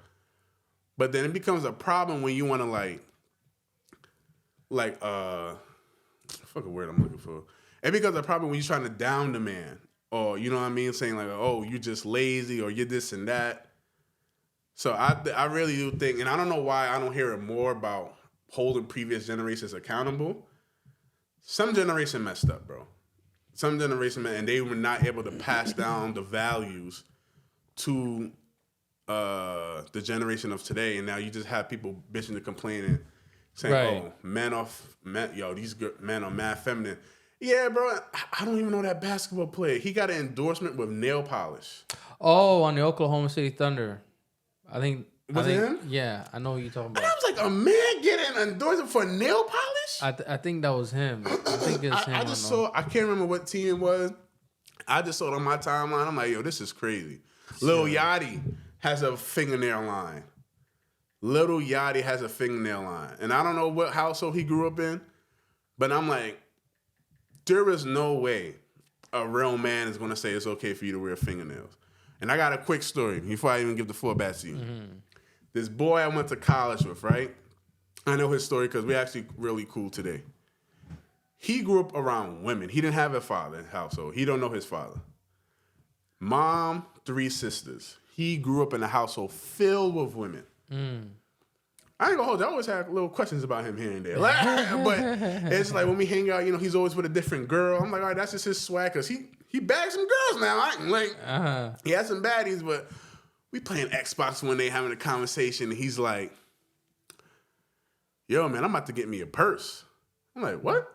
But then it becomes a problem when you want to fuck a word I'm looking for. It becomes a problem when you're trying to down the man, or you know what I mean, saying like, oh, you're just lazy, or you're this and that. So I really do think, and I don't know why I don't hear it more about holding previous generations accountable. Some generation messed up, bro. Some generation, and they were not able to pass down the values to the generation of today, and now you just have people bitching and complaining, saying, "Oh, these men are mad feminine." Yeah, bro. I don't even know that basketball player. He got an endorsement with nail polish. Oh, on the Oklahoma City Thunder, I think. Was it him? Yeah, I know who you're talking about. And I was like, a man getting an endorsement for nail polish? I think that was him. I think it's him. I just saw. I can't remember what team it was. I just saw it on my timeline. I'm like, yo, this is crazy. Lil Yachty has a fingernail line. Little Yachty has a fingernail line. And I don't know what household he grew up in, but I'm like, there is no way a real man is going to say it's okay for you to wear fingernails. And I got a quick story before I even give the floor back to you. Mm-hmm. This boy I went to college with, right? I know his story because we're actually really cool today. He grew up around women. He didn't have a father in the household. He don't know his father. Mom, 3 sisters. He grew up in a household filled with women. I ain't gonna hold you. I always have little questions about him here and there. But it's like when we hang out, he's always with a different girl. I'm like, all right, that's just his swag because he bags some girls now. He has some baddies, but we playing Xbox one day having a conversation, and he's like, yo, man, I'm about to get me a purse. I'm like, what?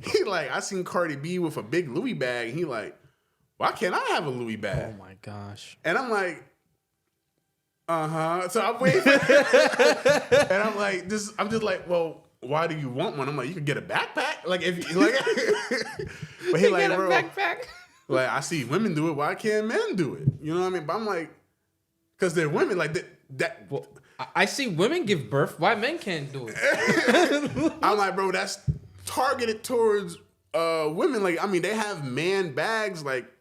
He like, I seen Cardi B with a big Louis bag, and he like, why can't I have a Louis bag? Oh my gosh. And I'm like, so I'm waiting for and I'm just like, well, why do you want one? I'm like, you could get a backpack. Like if you like but he like, get a bro, backpack. like I see women do it, why can't men do it? You know what I mean? But I'm like, because they're women, like that well, I see women give birth. Why men can't do it? I'm like, bro, that's targeted towards women. Like, I mean, they have man bags, like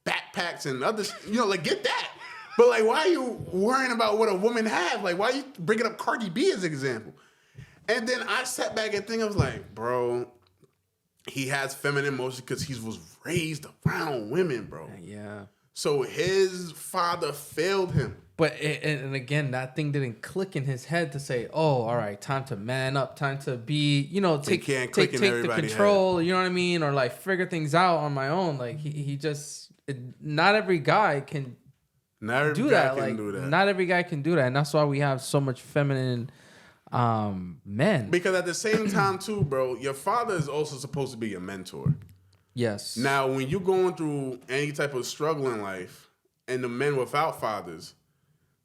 backpacks and others, like get that. But like, why are you worrying about what a woman have? Like, why are you bringing up Cardi B as an example? And then I sat back and think, I was like, bro, he has feminine emotions because he was raised around women, bro. Yeah. So his father failed him. But, and again, that thing didn't click in his head to say, oh, all right, time to man up, time to be, take the control, you know what I mean? Or like figure things out on my own. Like he just, not every guy can do that. Not every guy can do that. And that's why we have so much feminine men. Because at the same time too, bro, your father is also supposed to be your mentor. Yes. Now, when you're going through any type of struggle in life, and the men without fathers,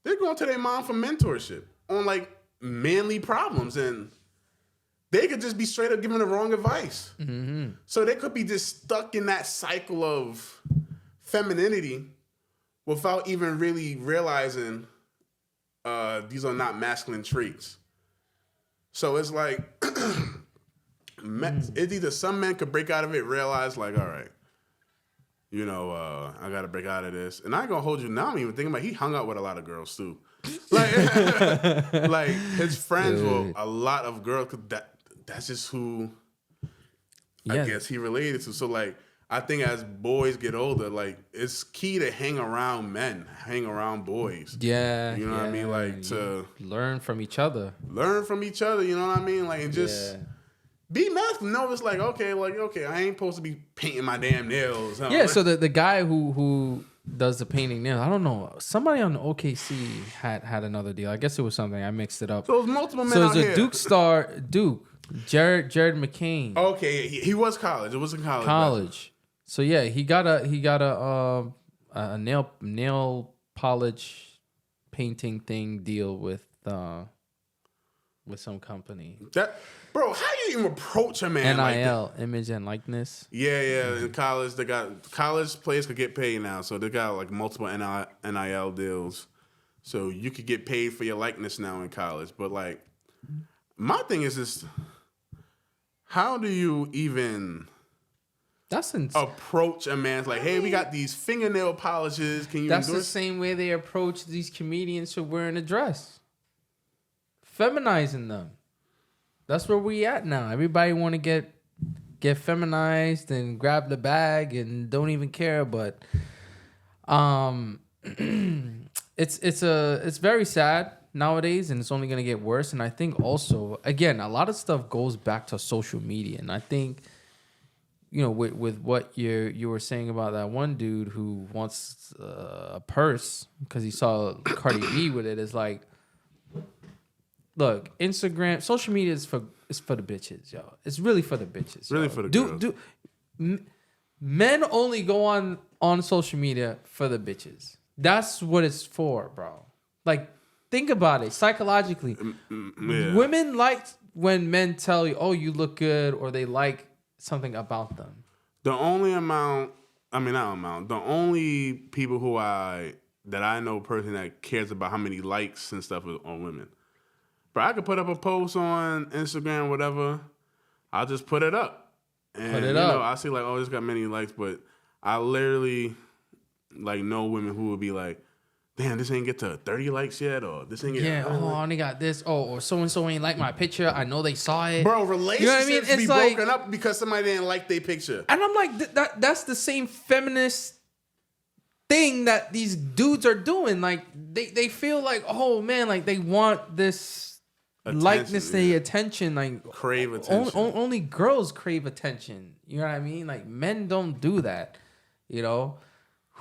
they're going to their mom for mentorship on like manly problems, and they could just be straight up giving the wrong advice. Mm-hmm. So they could be just stuck in that cycle of femininity without even really realizing these are not masculine traits. So it's like, it's either some men could break out of it, realize like, all right, I got to break out of this. And I ain't going to hold you. Now I'm even thinking about he hung out with a lot of girls too. Like, like his friends were a lot of girls. Cause that's just who I guess he related to. So like, I think as boys get older, like it's key to hang around men, hang around boys. Yeah. You know what I mean? Like to learn from each other. You know what I mean? Like and just be masculine. No, it's like, okay, I ain't supposed to be painting my damn nails. Huh? Yeah, so the guy who does the painting nails, I don't know. Somebody on OKC had another deal. I guess it was something. I mixed it up. So it was multiple men So it out was here. a Duke star, Jared McCain. Okay, he was college. It wasn't college. College. So yeah, he got a nail polish painting thing deal with some company. Bro, how you even approach a man NIL, like that? image and likeness. Yeah. In college, they got college players could get paid now, so they got like multiple NIL deals, so you could get paid for your likeness now in college. But like, my thing is this: how do you even approach a man's like, hey, we got these fingernail polishes. Can you? That's the same way they approach these comedians who wearing a dress, feminizing them. That's where we at now. Everybody want to get feminized and grab the bag and don't even care. But it's very sad nowadays, and it's only gonna get worse. And I think also, again, a lot of stuff goes back to social media, and I think, with what you were saying about that one dude who wants a purse because he saw Cardi B with it, is like, look, Instagram, social media is for the bitches, yo. It's really for the bitches. Really for the girls. Men only go on social media for the bitches. That's what it's for, bro. Like, think about it psychologically. Yeah. Women like when men tell you, "Oh, you look good," or they like something about them. The only people that I know personally that cares about how many likes and stuff on women. But I could put up a post on Instagram, whatever. I'll just put it up. And, I see like, oh, this got many likes, but I literally like know women who would be like, damn, this ain't get to 30 likes yet, or this ain't get. Yeah, I only got this. Oh, or so and so ain't like my picture. I know they saw it. Bro, relationships It's be like, broken up because somebody didn't like their picture. And I'm like, that's the same feminist thing that these dudes are doing. Like they feel like, oh man, like they want this likeness, attention, like crave attention. Only girls crave attention. You know what I mean? Like men don't do that.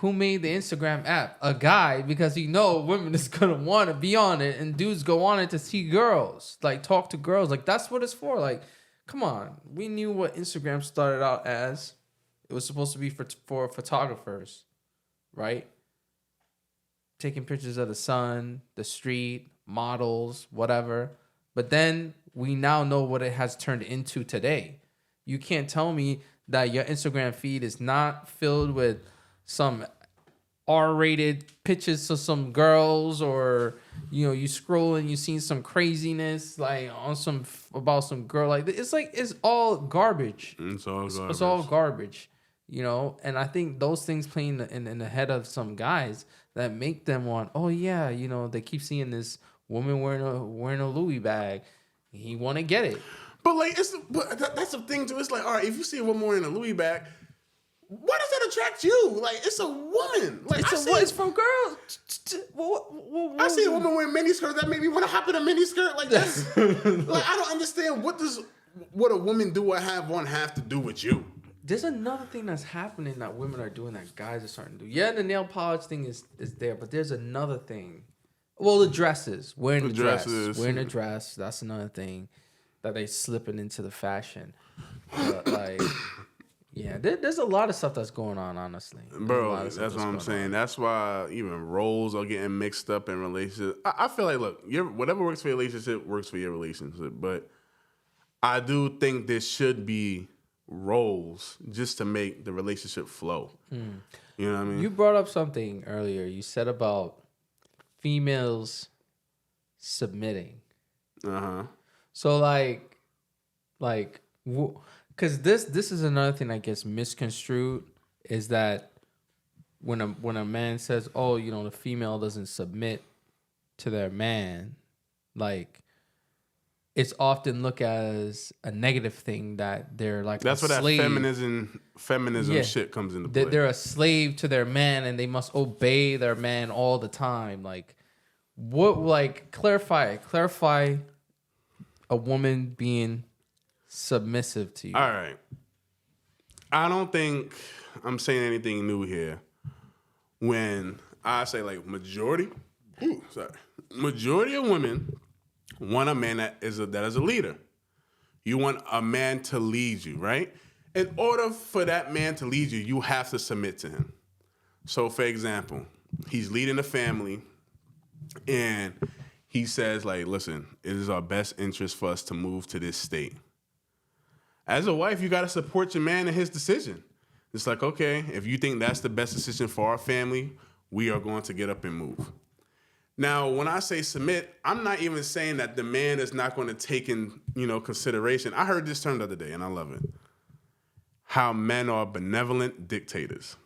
Who made the Instagram app? A guy, because women is gonna want to be on it, and dudes go on it to see girls, like talk to girls. Like that's what it's for. Like, come on, we knew what Instagram started out as. It was supposed to be for photographers, right? Taking pictures of the sun, the street, models, whatever. But then we now know what it has turned into today. You can't tell me that your Instagram feed is not filled with some R-rated pictures of some girls, or you scroll and you seen some craziness like on about some girl. Like it's all garbage. It's all garbage. It's all garbage. And I think those things play in the head of some guys that make them want, oh yeah, they keep seeing this woman wearing a Louis bag. He want to get it. But like, that's the thing too. It's like, all right, if you see a woman wearing a Louis bag, why does that attract you? Like, it's a woman. Like, It's from girls. I see a woman wearing miniskirts that made me want to hop in a miniskirt. Like that's like, I don't understand what a woman do or have to do with you. There's another thing that's happening that women are doing that guys are starting to do. Yeah, the nail polish thing is there, but there's another thing. Well, the dresses. Wearing the dress. Wearing a dress. That's another thing that they slipping into the fashion. But like, yeah, there's a lot of stuff that's going on, honestly. Bro, that's what I'm saying. That's why even roles are getting mixed up in relationships. I feel like, look, whatever works for your relationship works for your relationship. But I do think there should be roles just to make the relationship flow. You know what I mean? You brought up something earlier. You said about females submitting. So because this is another thing that gets misconstrued is that when a man says, oh, the female doesn't submit to their man, like it's often looked as a negative thing that they're like that's where that slave. feminism shit comes into play. They're a slave to their man and they must obey their man all the time. Like clarify a woman being submissive to you. All right. I don't think I'm saying anything new here when I say like majority of women want a man that is a leader. You want a man to lead you, right? In order for that man to lead you, you have to submit to him. So, for example, he's leading the family, and he says, like, listen, it is our best interest for us to move to this state. As a wife, you got to support your man in his decision. It's like, okay, if you think that's the best decision for our family, we are going to get up and move. Now, when I say submit, I'm not even saying that the man is not going to take in, consideration. I heard this term the other day, and I love it. How men are benevolent dictators.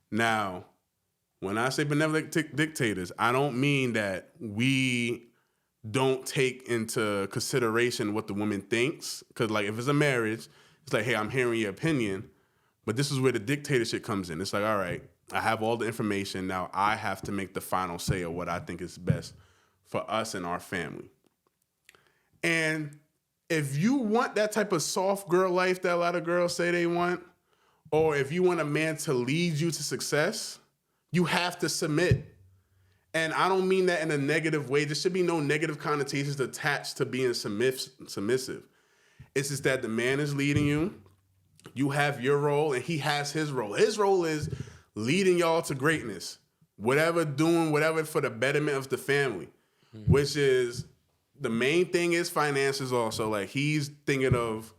Now, when I say benevolent dictators, I don't mean that we don't take into consideration what the woman thinks. Because, like, if it's a marriage, it's like, hey, I'm hearing your opinion, but this is where the dictatorship comes in. It's like, all right, I have all the information. Now I have to make the final say of what I think is best for us and our family. And if you want that type of soft girl life that a lot of girls say they want, or if you want a man to lead you to success, you have to submit. And I don't mean that in a negative way. There should be no negative connotations attached to being submissive. It's just that the man is leading you. You have your role, and he has his role. His role is leading y'all to greatness. Whatever for the betterment of the family, which is the main thing is finances also. Like, he's thinking of,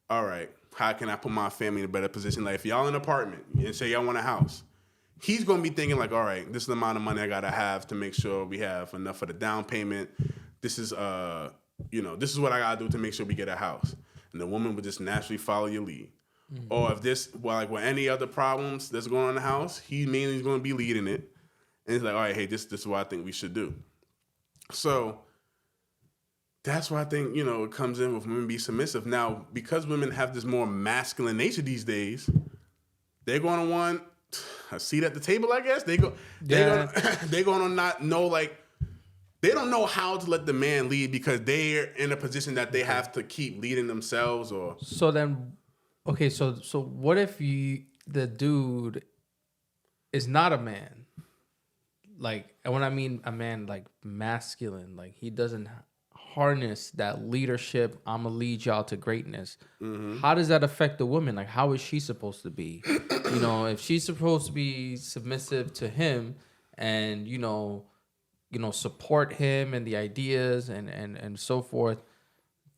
all right, how can I put my family in a better position? Like, if y'all in an apartment and say y'all want a house, he's going to be thinking like, all right, this is the amount of money I got to have to make sure we have enough for the down payment. This is, this is what I got to do to make sure we get a house. And the woman would just naturally follow your lead. Mm-hmm. Or if with any other problems that's going on in the house, he mainly is going to be leading it. And it's like, all right, hey, this is what I think we should do. So that's why I think, it comes in with women be submissive. Now, because women have this more masculine nature these days, they're going to want a seat at the table, I guess. They're going to not know, like, they don't know how to let the man lead because they're in a position that they have to keep leading themselves. Or so then, okay, so what if the dude is not a man? Like, and when I mean a man, like masculine, like he doesn't harness that leadership. I'm gonna lead y'all to greatness. Mm-hmm. How does that affect the woman? Like, how is she supposed to be? If she's supposed to be submissive to him and support him and the ideas and so forth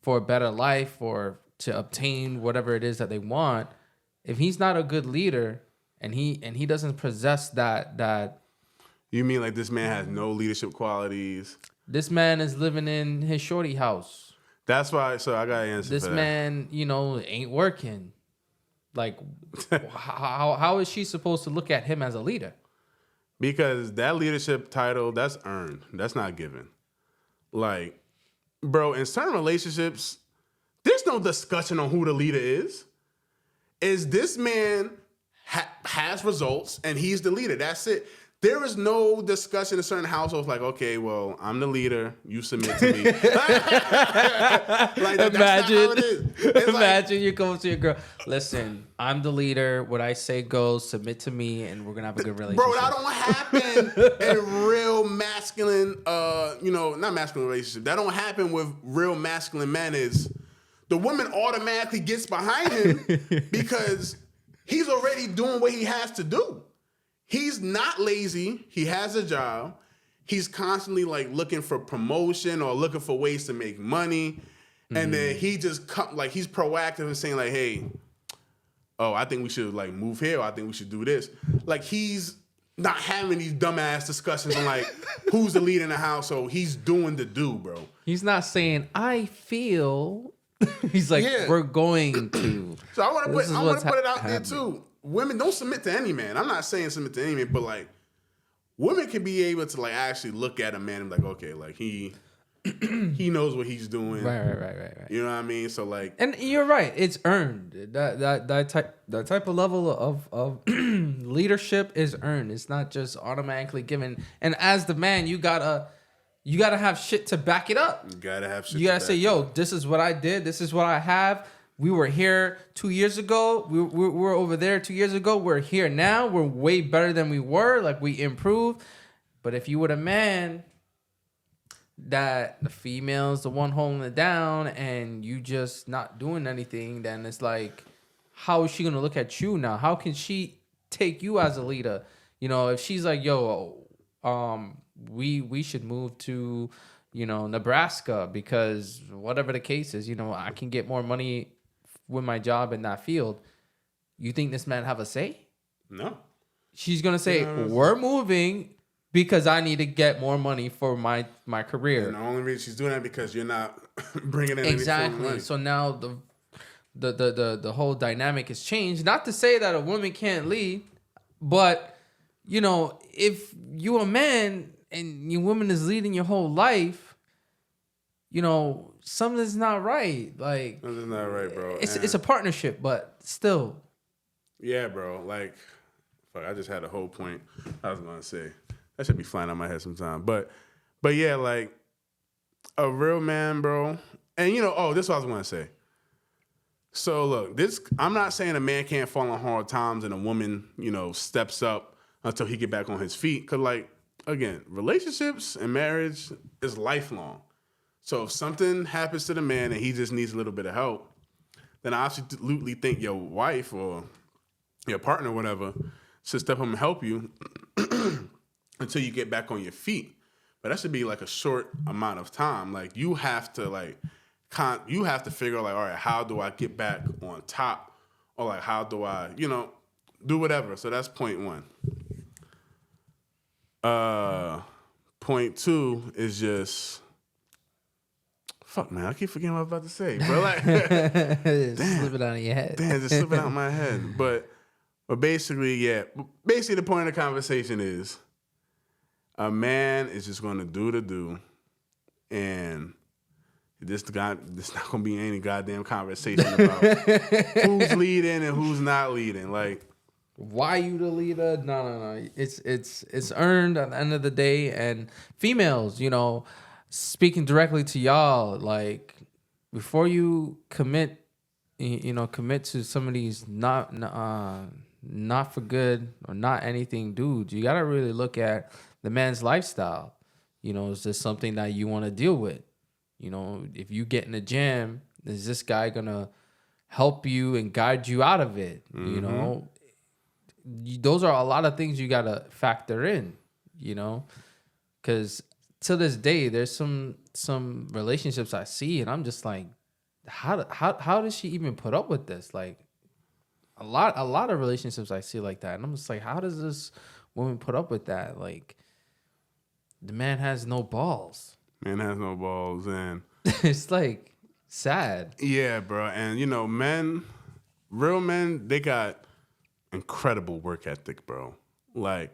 for a better life or to obtain whatever it is that they want. If he's not a good leader and he doesn't possess that. You mean like this man has no leadership qualities? This man is living in his shorty house. That's why. So I gotta answer. This man, ain't working. Like, how is she supposed to look at him as a leader? Because that leadership title, that's earned. That's not given. Like, bro, in certain relationships, there's no discussion on who the leader is. Is this man has results and he's the leader? That's it. There is no discussion in certain households like, okay, well, I'm the leader. You submit to me. Like, that's not how it is. Imagine you go to your girl. Listen, I'm the leader. What I say goes. Submit to me, and we're gonna have a good relationship. Bro, that don't happen in real masculine, not masculine relationship. That don't happen with real masculine men. Is the woman automatically gets behind him because he's already doing what he has to do. He's not lazy. He has a job. He's constantly like looking for promotion or looking for ways to make money. And then he just he's proactive and saying like, hey, I think we should like move here. Or I think we should do this. Like he's not having these dumbass discussions on like who's the lead in the house. So he's doing the do, bro. He's not saying I feel. He's like, we're going to. So I want to put it out happening. there too. Women don't submit to any man. I'm not saying submit to any man, but like women can be able to like actually look at a man and be like, okay, like he knows what he's doing. Right. You know what I mean? So like, and you're right. It's earned. That type of level of leadership is earned. It's not just automatically given. And as the man, you gotta have shit to back it up. You gotta have shit. You gotta say, yo, this is what I did. This is what I have. We were here 2 years ago. We were over there 2 years ago. We're here now. We're way better than we were. Like, we improved. But if you were a man that the female's the one holding it down and you just not doing anything, then it's like, how is she gonna look at you now? How can she take you as a leader? You know, if she's like, yo, we should move to, you know, Nebraska because whatever the case is, you know, I can get more money with my job in that field. You think this man have a say? No. She's gonna say, we're moving because I need to get more money for my career. And the only reason she's doing that because you're not bringing in exactly. Any money. So now the whole dynamic has changed. Not to say that a woman can't lead, but you know, if you a man and your woman is leading your whole life, you know, something's not right. Like, something's not right, bro. It's a partnership, but still. Yeah, bro. Like, fuck, I just had a whole point I was gonna say. That should be flying out my head sometime. But yeah, like a real man, bro. And you know, this is what I was gonna say. So look, I'm not saying a man can't fall on hard times and a woman, you know, steps up until he get back on his feet. Cause like, again, relationships and marriage is lifelong. So if something happens to the man and he just needs a little bit of help, then I absolutely think your wife or your partner or whatever should step up and help you until you get back on your feet. But that should be like a short amount of time. Like you have to figure out like, all right, how do I get back on top? Or like, how do I, you know, do whatever. So that's point one. Point two is just, fuck, man, I keep forgetting what I was about to say, bro. Like, slipping out of your head. Damn, just slipping out of my head. But basically, yeah. Basically, the point of the conversation is a man is just going to do the do, and there's not going to be any goddamn conversation about who's leading and who's not leading. Like, why you the leader? No. It's earned at the end of the day. And females, you know, speaking directly to y'all, like before you commit to some of these not for good or not anything dudes, you gotta really look at the man's lifestyle. You know, is this something that you want to deal with? You know, if you get in a jam, is this guy gonna help you and guide you out of it? Mm-hmm. You know, those are a lot of things you gotta factor in. You know, because to this day, there's some relationships I see, and I'm just like, how does she even put up with this? Like, a lot of relationships I see like that, and I'm just like, how does this woman put up with that? Like, the man has no balls. Man has no balls, and it's like sad. Yeah, bro. And you know, real men, they got incredible work ethic, bro. Like,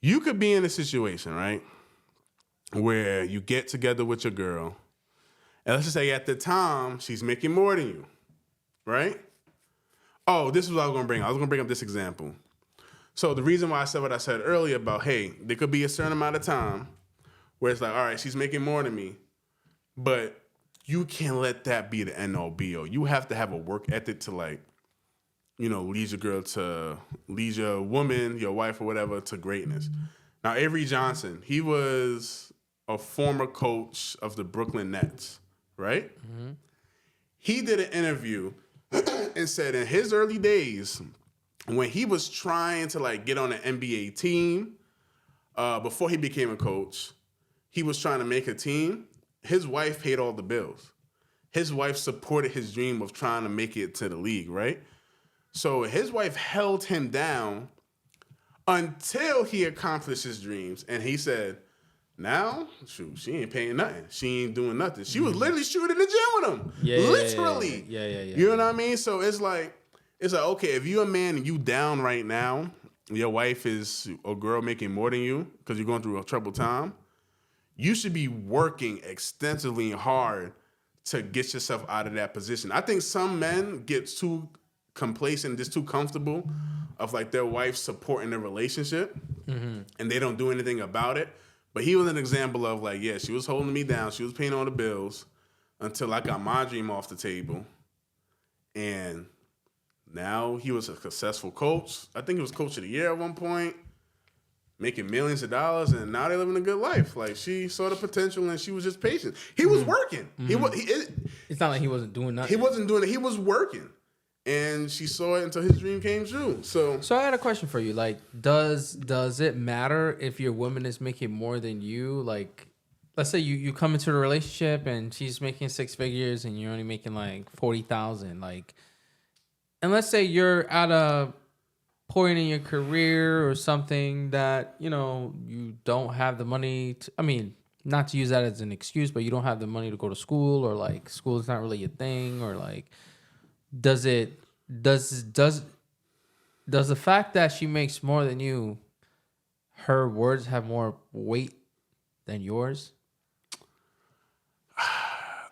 you could be in a situation, right, where you get together with your girl, and let's just say at the time she's making more than you, right? Oh, this is what I was gonna bring. I was gonna bring up this example. So the reason why I said what I said earlier about, hey, there could be a certain amount of time where it's like, all right, she's making more than me, but you can't let that be the end all be all. You have to have a work ethic to, like, you know, lead your woman, your wife or whatever, to greatness. Now, Avery Johnson, he was a former coach of the Brooklyn Nets, right? Mm-hmm. He did an interview and said in his early days, when he was trying to like get on an NBA team, before he became a coach, he was trying to make a team. His wife paid all the bills. His wife supported his dream of trying to make it to the league, right? So his wife held him down until he accomplished his dreams. And he said, now, shoot, she ain't paying nothing. She ain't doing nothing. She was literally shooting in the gym with him. Literally. Yeah. You know what I mean? So it's like, okay, if you're a man and you down right now, your wife is a girl making more than you because you're going through a troubled time, you should be working extensively and hard to get yourself out of that position. I think some men get too complacent, just too comfortable of like their wife supporting their relationship, and they don't do anything about it. But he was an example of like, yeah, she was holding me down. She was paying all the bills until I got my dream off the table. And now he was a successful coach. I think he was coach of the year at one point, making millions of dollars. And now they're living a good life. Like she saw the potential and she was just patient. He was working. It's not like he wasn't doing nothing. He wasn't doing it. He was working. And she saw it until his dream came true. So I got a question for you. Like, does it matter if your woman is making more than you? Like, let's say you come into a relationship and she's making 6 figures and you're only making like 40,000. Like, and let's say you're at a point in your career or something that, you know, you don't have the money to, I mean, not to use that as an excuse, but you don't have the money to go to school, or like school is not really your thing, or like, does the fact that she makes more than you, her words have more weight than yours?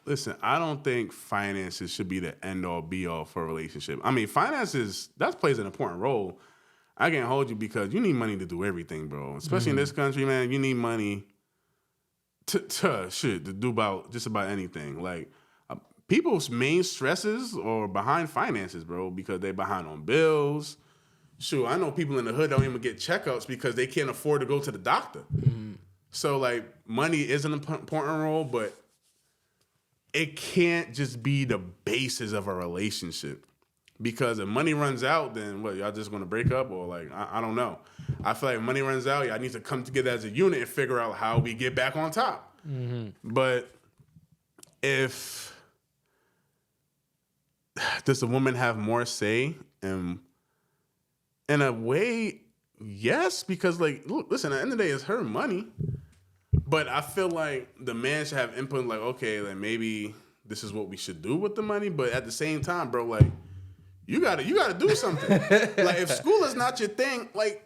Listen, I don't think finances should be the end all be all for a relationship. I mean, finances, that plays an important role. I can't hold you because you need money to do everything, bro. Especially in this country, man, you need money to do about just about anything. Like, people's main stresses are behind finances, bro, because they're behind on bills. Shoot, I know people in the hood don't even get checkups because they can't afford to go to the doctor. So, like, money is an important role, but it can't just be the basis of a relationship. Because if money runs out, then what, y'all just going to break up? Or, like, I don't know. I feel like if money runs out, y'all need to come together as a unit and figure out how we get back on top. But does the woman have more say? In a way, yes, because, like, look, listen, at the end of the day, it's her money. But I feel like the man should have input, like, okay, like, maybe this is what we should do with the money. But at the same time, bro, like, you gotta do something. Like, if school is not your thing, like,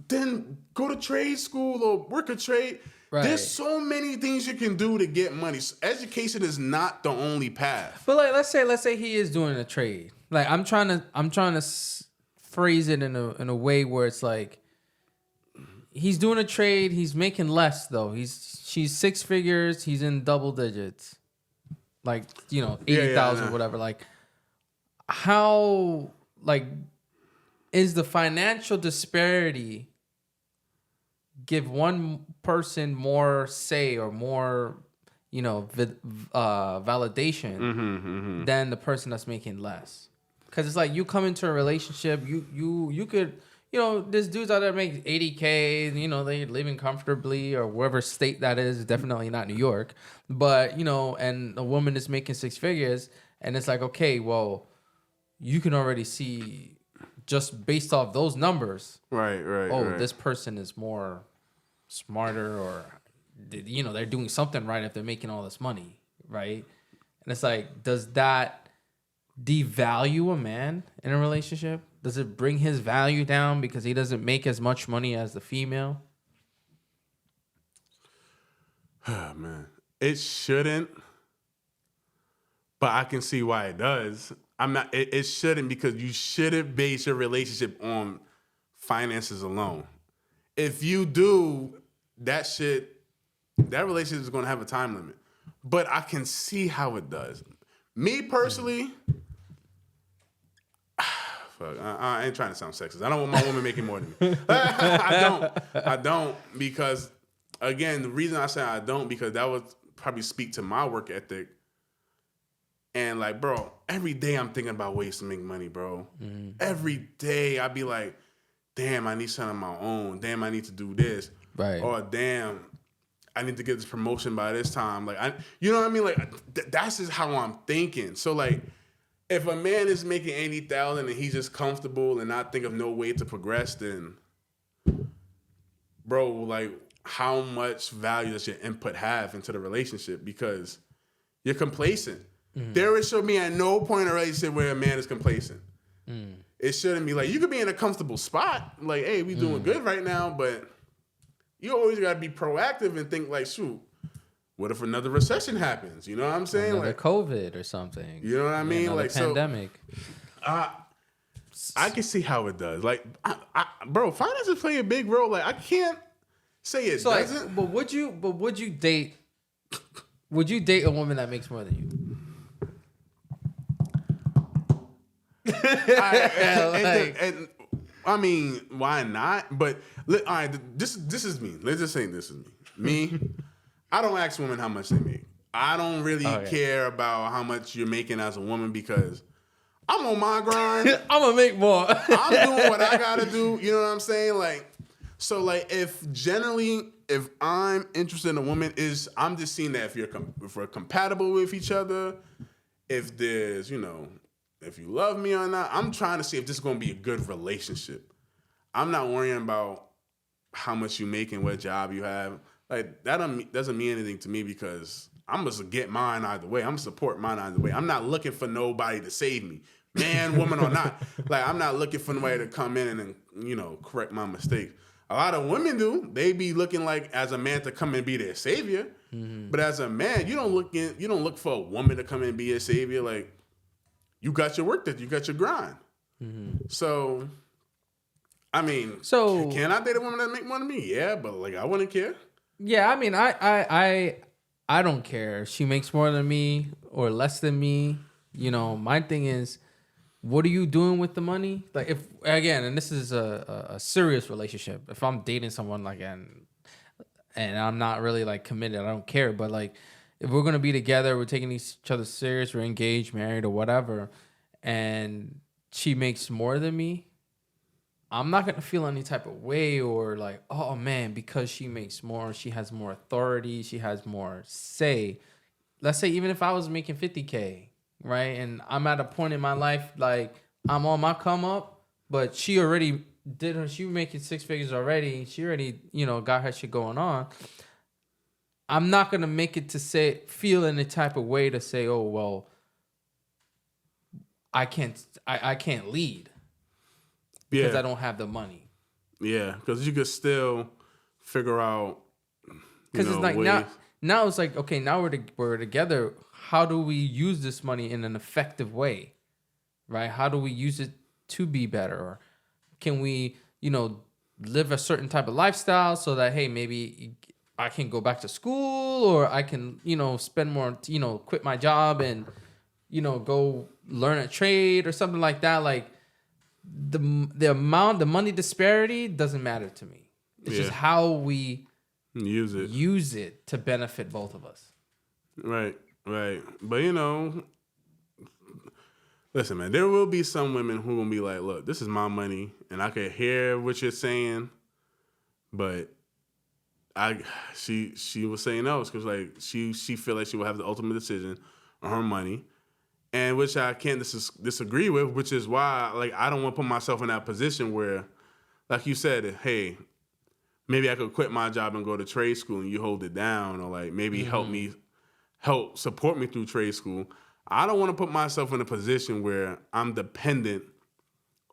then go to trade school or work a trade. Right. There's so many things you can do to get money. So education is not the only path. But like, let's say he is doing a trade. Like, I'm trying to phrase it in a way where it's like, he's doing a trade. He's making less though. She's 6 figures. He's in double digits, like, you know, 80,000, whatever. Like, how, like, is the financial disparity give one person more say or more, you know, validation than the person that's making less? Because it's like, you come into a relationship, you could, you know, there's dudes out there make 80K, you know, they're living comfortably, or wherever state that is, definitely not New York, but, you know, and a woman is making 6 figures, and it's like, okay, well, you can already see just based off those numbers, right. This person is more smarter, or, you know, they're doing something right if they're making all this money, right? And it's like, does that devalue a man in a relationship? Does it bring his value down because he doesn't make as much money as the female? Oh, man, it shouldn't, but I can see why it does. It shouldn't, because you shouldn't base your relationship on finances alone. If you do, that relationship is going to have a time limit. But I can see how it does. Me personally, fuck, I ain't trying to sound sexist. I don't want my woman making more than me. I don't, because, again, the reason I say I don't, because that would probably speak to my work ethic. And, like, bro, every day I'm thinking about ways to make money, bro. Every day I be like, damn, I need something of my own. Damn, I need to do this. Right. Or damn, I need to get this promotion by this time. Like, you know what I mean? Like, that's just how I'm thinking. So, like, if a man is making 80,000 and he's just comfortable and not think of no way to progress, then bro, like, how much value does your input have into the relationship? Because you're complacent. There should be at no point in a relationship where a man is complacent. It shouldn't be like, you could be in a comfortable spot, like, hey, we doing good right now, but you always got to be proactive and think like, shoot, what if another recession happens? You know what I'm saying? Another like COVID or something. You know what I mean? Another Like pandemic. I can see how it does. Like, bro, finances play a big role. Like, I can't say it doesn't. Like, but would you date? Would you date a woman that makes more than you? I mean, why not? But all right, this is me. Let's just say this is me. Me, I don't ask women how much they make. I don't really care about how much you're making as a woman because I'm on my grind. I'm gonna make more. I'm doing what I gotta do. You know what I'm saying? Like, so like if I'm interested in a woman, I'm just seeing that if we're compatible with each other, if there's, if you love me or not, I'm trying to see if this is gonna be a good relationship. I'm not worrying about how much you make and what job you have. Like that doesn't mean anything to me because I'm gonna get mine either way. I'm gonna support mine either way. I'm not looking for nobody to save me, man, woman or not. Like I'm not looking for nobody to come in and correct my mistakes. A lot of women do. They be looking like as a man to come and be their savior, but as a man, you don't look for a woman to come and be your savior. Like you got your work, you got your grind. So, I mean, can I date a woman that make more than me? Yeah, but like I wouldn't care. Yeah, I mean, I don't care if she makes more than me or less than me. My thing is, what are you doing with the money? Like, if again, and this is a serious relationship. If I'm dating someone like and I'm not really like committed, I don't care. But like, if we're gonna be together, we're taking each other serious, we're engaged, married, or whatever, and she makes more than me, I'm not gonna feel any type of way or like, oh man, because she makes more, she has more authority, she has more say. Let's say even if I was making $50K, right, and I'm at a point in my life like I'm on my come up, but she already she was making six figures already. She already got her shit going on. I'm not gonna make it to feel any type of way to say, oh well, I can't lead. Because I don't have the money. Yeah, because you could still figure out. Because it's like now it's like, okay, now we're together. How do we use this money in an effective way, right? How do we use it to be better, or can we, live a certain type of lifestyle so that hey, maybe I can go back to school, or I can, spend more, quit my job and, go learn a trade or something like that, like. The money disparity doesn't matter to me. It's just how we use it to benefit both of us. Right. But listen, man, there will be some women who gonna be like, look, this is my money, and I can hear what you're saying, but she was saying else because like she feel like she will have the ultimate decision on her money. And which I can't disagree with, which is why like I don't want to put myself in that position where, like you said, hey, maybe I could quit my job and go to trade school and you hold it down, or like maybe help support me through trade school. I don't want to put myself in a position where I'm dependent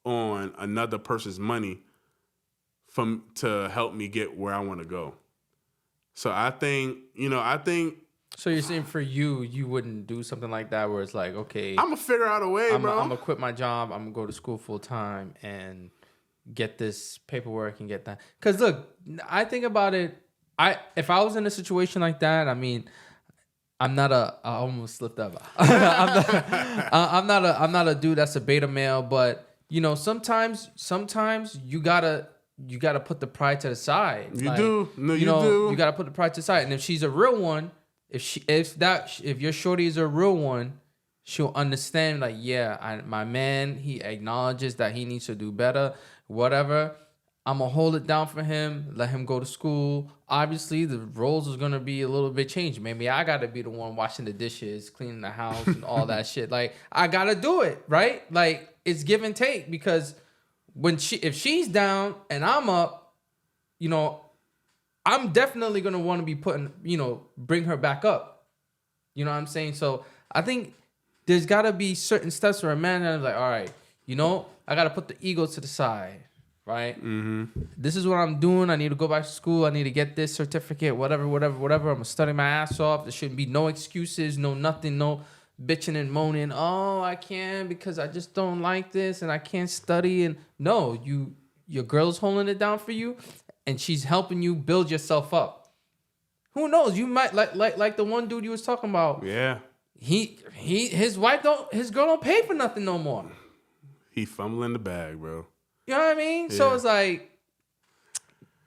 on another person's money to help me get where I want to go. So I think. So you're saying for you wouldn't do something like that where it's like, okay, I'm gonna figure out a way, bro. I'm gonna quit my job. I'm gonna go to school full time and get this paperwork and get that. Because look, I think about it. If I was in a situation like that, I mean, I almost slipped up. I'm not a dude that's a beta male, but sometimes you gotta put the pride to the side. You do. You gotta put the pride to the side, and if she's a real one. If your shorty is a real one, she'll understand like, yeah, my man, he acknowledges that he needs to do better, whatever. I'm gonna hold it down for him, let him go to school. Obviously, the roles is gonna be a little bit changed. Maybe I gotta be the one washing the dishes, cleaning the house, and all that shit. Like I gotta do it, right? Like it's give and take because if she's down and I'm up, I'm definitely gonna want to be bring her back up. You know what I'm saying? So I think there's gotta be certain steps where a man is like, all right, I gotta put the ego to the side, right? Mm-hmm. This is what I'm doing. I need to go back to school. I need to get this certificate, whatever. I'm gonna study my ass off. There shouldn't be no excuses, no nothing, no bitching and moaning. Oh, I can't because I just don't like this and I can't study. And no, your girl's holding it down for you, and she's helping you build yourself up. Who knows? You might like the one dude you was talking about. Yeah. His girl don't pay for nothing no more. He fumbling the bag, bro. You know what I mean? Yeah. So it's like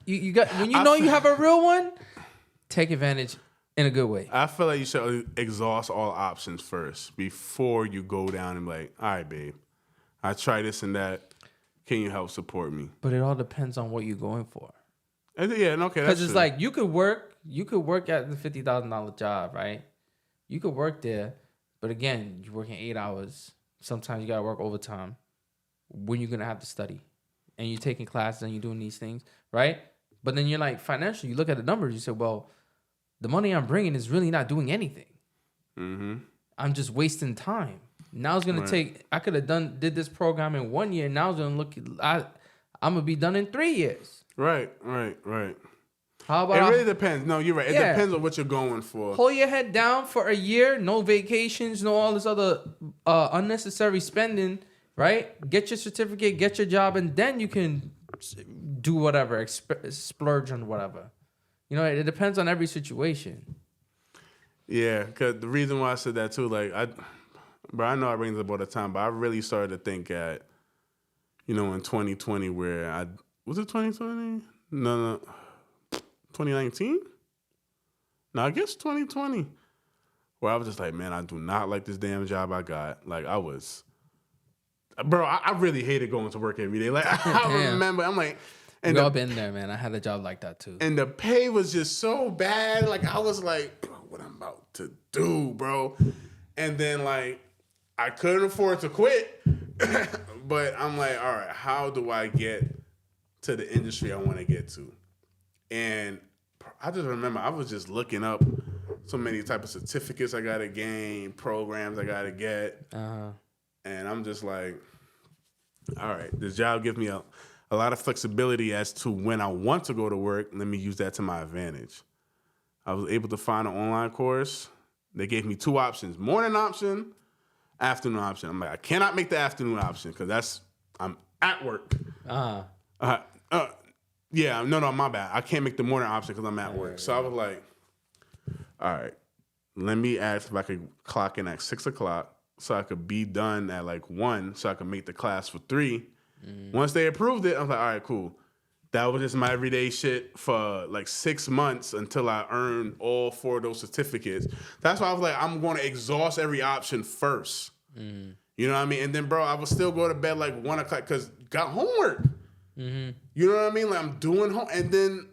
you got when you have a real one, take advantage in a good way. I feel like you should exhaust all options first before you go down and be like, all right, babe, I try this and that. Can you help support me? But it all depends on what you're going for. Yeah, okay. Because it's like you could work at the $50,000 job, right? You could work there, but again, you're working 8 hours. Sometimes you gotta work overtime. When you're gonna have to study, and you're taking classes and you're doing these things, right? But then you're like financially, you look at the numbers. You say, well, the money I'm bringing is really not doing anything. Mm-hmm. I'm just wasting time. Now it's gonna take. I could have did this program in 1 year. Now it's gonna I'm gonna be done in 3 years. Right. How about it really depends. No, you're right. It depends on what you're going for. Hold your head down for a year. No vacations. No all this other unnecessary spending. Right? Get your certificate. Get your job, and then you can do whatever. Splurge on whatever. It depends on every situation. Yeah, because the reason why I said that too, like I know I bring this up all the time, but I really started to think at, in 2020 where was it 2020? No. 2019? No, I guess 2020. Where I was just like, man, I do not like this damn job I got. Like I really hated going to work every day. Like I remember, I'm like, and we've all been there, man. I had a job like that too. And the pay was just so bad. Like I was like, bro, what I'm about to do, bro. And then like I couldn't afford to quit. But I'm like, all right, how do I get to the industry I want to get to? And I just remember I was just looking up so many type of certificates I got to gain, programs I got to get. Uh-huh. And I'm just like, all right, this job gives me a lot of flexibility as to when I want to go to work. Let me use that to my advantage. I was able to find an online course. They gave me 2 options, morning option, afternoon option. I'm like, I cannot make the afternoon option because I'm at work. Yeah, no, my bad. I can't make the morning option because I'm at work. So I was like, all right, let me ask if I could clock in at 6 o'clock so I could be done at like 1 so I could make the class for 3. Once they approved it, I was like, all right, cool. That was just my everyday shit for like 6 months until I earned all 4 of those certificates. That's why I was like, I'm going to exhaust every option first. You know what I mean? And then, bro, I would still go to bed like 1 o'clock because got homework. Mm-hmm. You know what I mean? Like I'm doing home, and then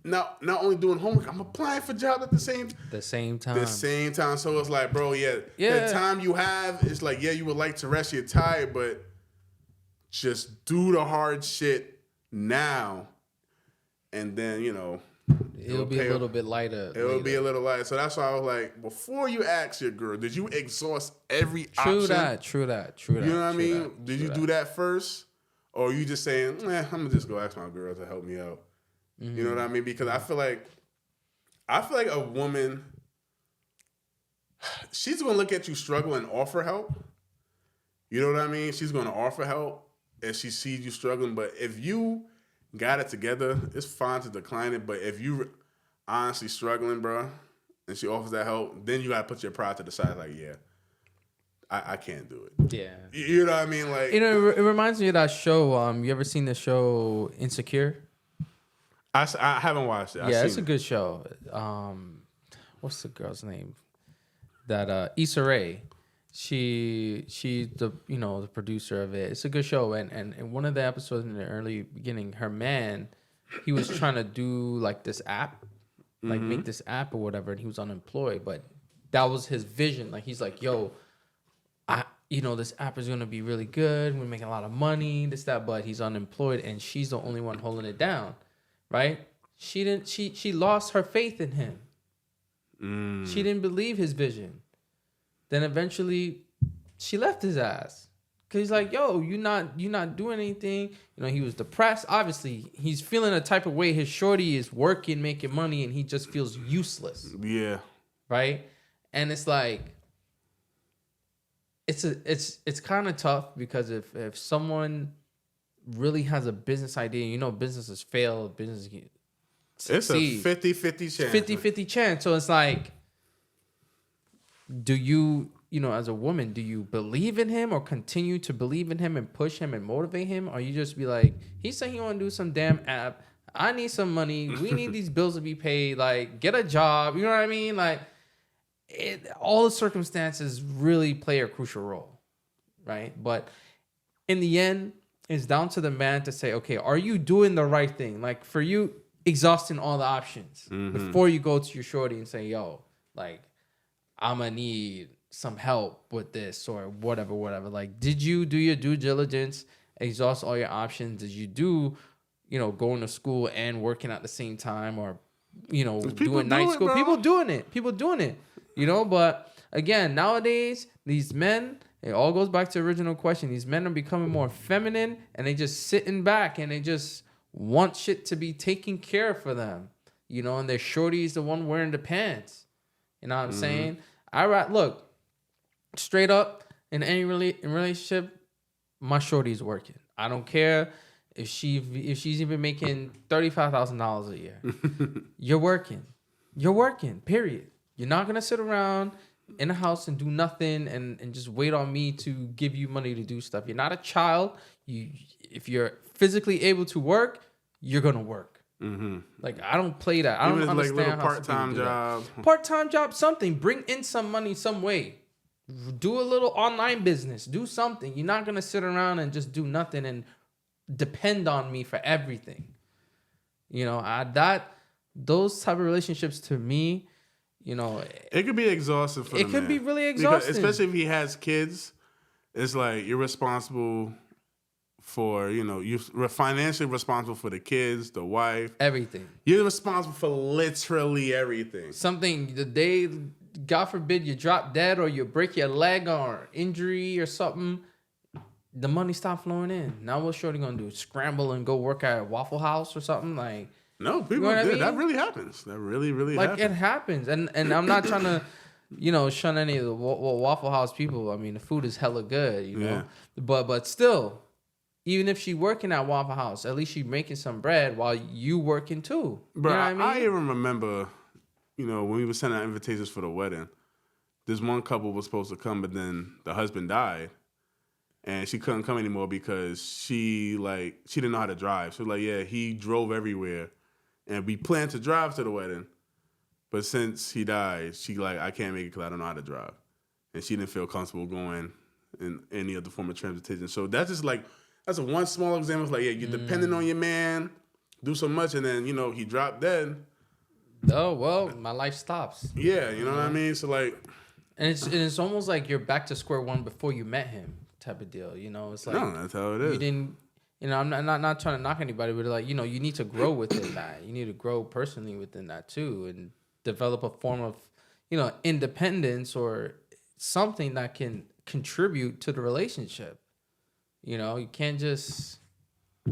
not only doing homework, I'm applying for jobs at the same time. So it's like, bro, the time you have, it's like, you would like to rest, you're tired, but just do the hard shit now, and then it'll be a little bit lighter. It'll be a little lighter. So that's why I was like, before you ask your girl, did you exhaust every option? True that. You know what I mean? Did you do that first? Or are you just saying, I'm going to just go ask my girl to help me out? Mm-hmm. You know what I mean? Because I feel like a woman, she's going to look at you struggle and offer help. You know what I mean? She's going to offer help if she sees you struggling. But if you got it together, it's fine to decline it. But if you honestly struggling, bro, and she offers that help, then you got to put your pride to the side like, I can't do it. Yeah. You know what I mean? Like, it reminds me of that show. You ever seen the show Insecure? I haven't watched it. It's a good show. What's the girl's name? That Issa Rae. She's the the producer of it. It's a good show. And in one of the episodes in the early beginning, her man, he was trying to do like this app, like make this app or whatever, and he was unemployed. But that was his vision. Like he's like, yo, this app is going to be really good. We're making a lot of money, this, that, but he's unemployed and she's the only one holding it down, right? She lost her faith in him. She didn't believe his vision. Then eventually, she left his ass. Cause he's like, yo, you're not doing anything. You know, he was depressed. Obviously, he's feeling a type of way. His shorty is working, making money, and he just feels useless. Yeah. Right? And it's like, it's kind of tough because if someone really has a business idea, you know, businesses fail, business succeed. It's a 50-50 chance. 50-50 chance. So it's like, do you know, as a woman, do you believe in him or continue to believe in him and push him and motivate him? Or you just be like, he said he want to do some damn app. I need some money. We need these bills to be paid. Like, get a job. You know what I mean? Like, all the circumstances really play a crucial role, right? But in the end, it's down to the man to say, okay, are you doing the right thing? Like, for you, exhausting all the options before you go to your shorty and say, yo, like, I'm going to need some help with this or whatever. Like, did you do your due diligence, exhaust all your options? Did you do, you know, going to school and working at the same time, or, you know, doing night school? People doing it, you know. But again, nowadays, these men, it all goes back to the original question. These men are becoming more feminine, and they just sitting back and they just want shit to be taken care of for them, you know, and their shorty is the one wearing the pants. You know what I'm saying? Look, straight up, in any relationship, my shorty's working. I don't care if she's even making $35,000 a year. You're working, period. You're not gonna sit around in a house and do nothing and just wait on me to give you money to do stuff. You're not a child. If you're physically able to work, you're gonna work. Like, I don't play that. I don't understand like how part-time job. Part-time job, something. Bring in some money some way. Do a little online business. Do something. You're not gonna sit around and just do nothing and depend on me for everything. You know, those type of relationships, to me, you know, it could be exhausting for it could be really exhausting. Because especially if he has kids, it's like you're responsible for, you know, you're financially responsible for the kids, the wife, everything. You're responsible for literally everything. Something, the day, God forbid, you drop dead or you break your leg or injury or something, the money stop flowing in. Now what's shorty gonna do? Scramble and go work at a Waffle House or something? Like, no, people, you know what I mean? That really happens. That really happens. It happens. And I'm not trying to, you know, shun any of the Waffle House people. I mean, the food is hella good, you know. Yeah. But still, even if she working at Waffle House, at least she making some bread while you working too. Bro, you know what I mean? I even remember, you know, when we were sending out invitations for the wedding, this one couple was supposed to come, but then the husband died. And she couldn't come anymore because she didn't know how to drive. So like, yeah, he drove everywhere. And we planned to drive to the wedding. But since he died, she like, I can't make it because I don't know how to drive. And she didn't feel comfortable going in any other form of transportation. So that's just like, that's a one small example of like, yeah, you're dependent on your man, do so much, and then, you know, he dropped dead. Oh, well, my life stops. Yeah, you know what I mean? So like... And it's almost like you're back to square one before you met him type of deal, you know? It's like... No, that's how it is. You didn't... You know, I'm not trying to knock anybody, but like, you know, you need to grow within that. You need to grow personally within that too, and develop a form of, you know, independence or something that can contribute to the relationship. You know, you can't just,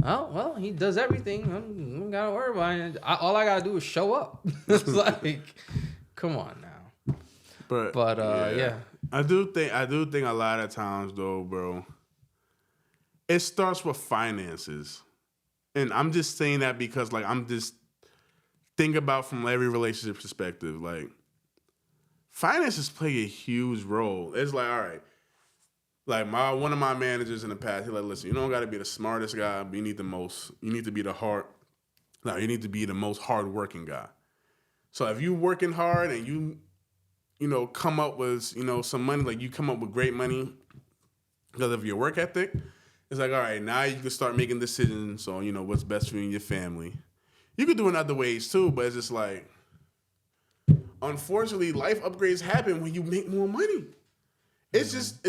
oh, well, he does everything. I don't gotta worry about it. All I gotta do is show up. It's like, come on now. But yeah. I do think a lot of times though, bro, it starts with finances. And I'm just saying that because like I'm just thinking about from every relationship perspective. Like, finances play a huge role. It's like, all right. Like one of my managers in the past, he's like, listen, you don't got to be the smartest guy, but you need to be the most hardworking guy. So if you working hard and you know, come up with, you know, some money, like you come up with great money because of your work ethic, it's like, all right, now you can start making decisions on, you know, what's best for you and your family. You could do it in other ways too, but it's just like, unfortunately, life upgrades happen when you make more money. It is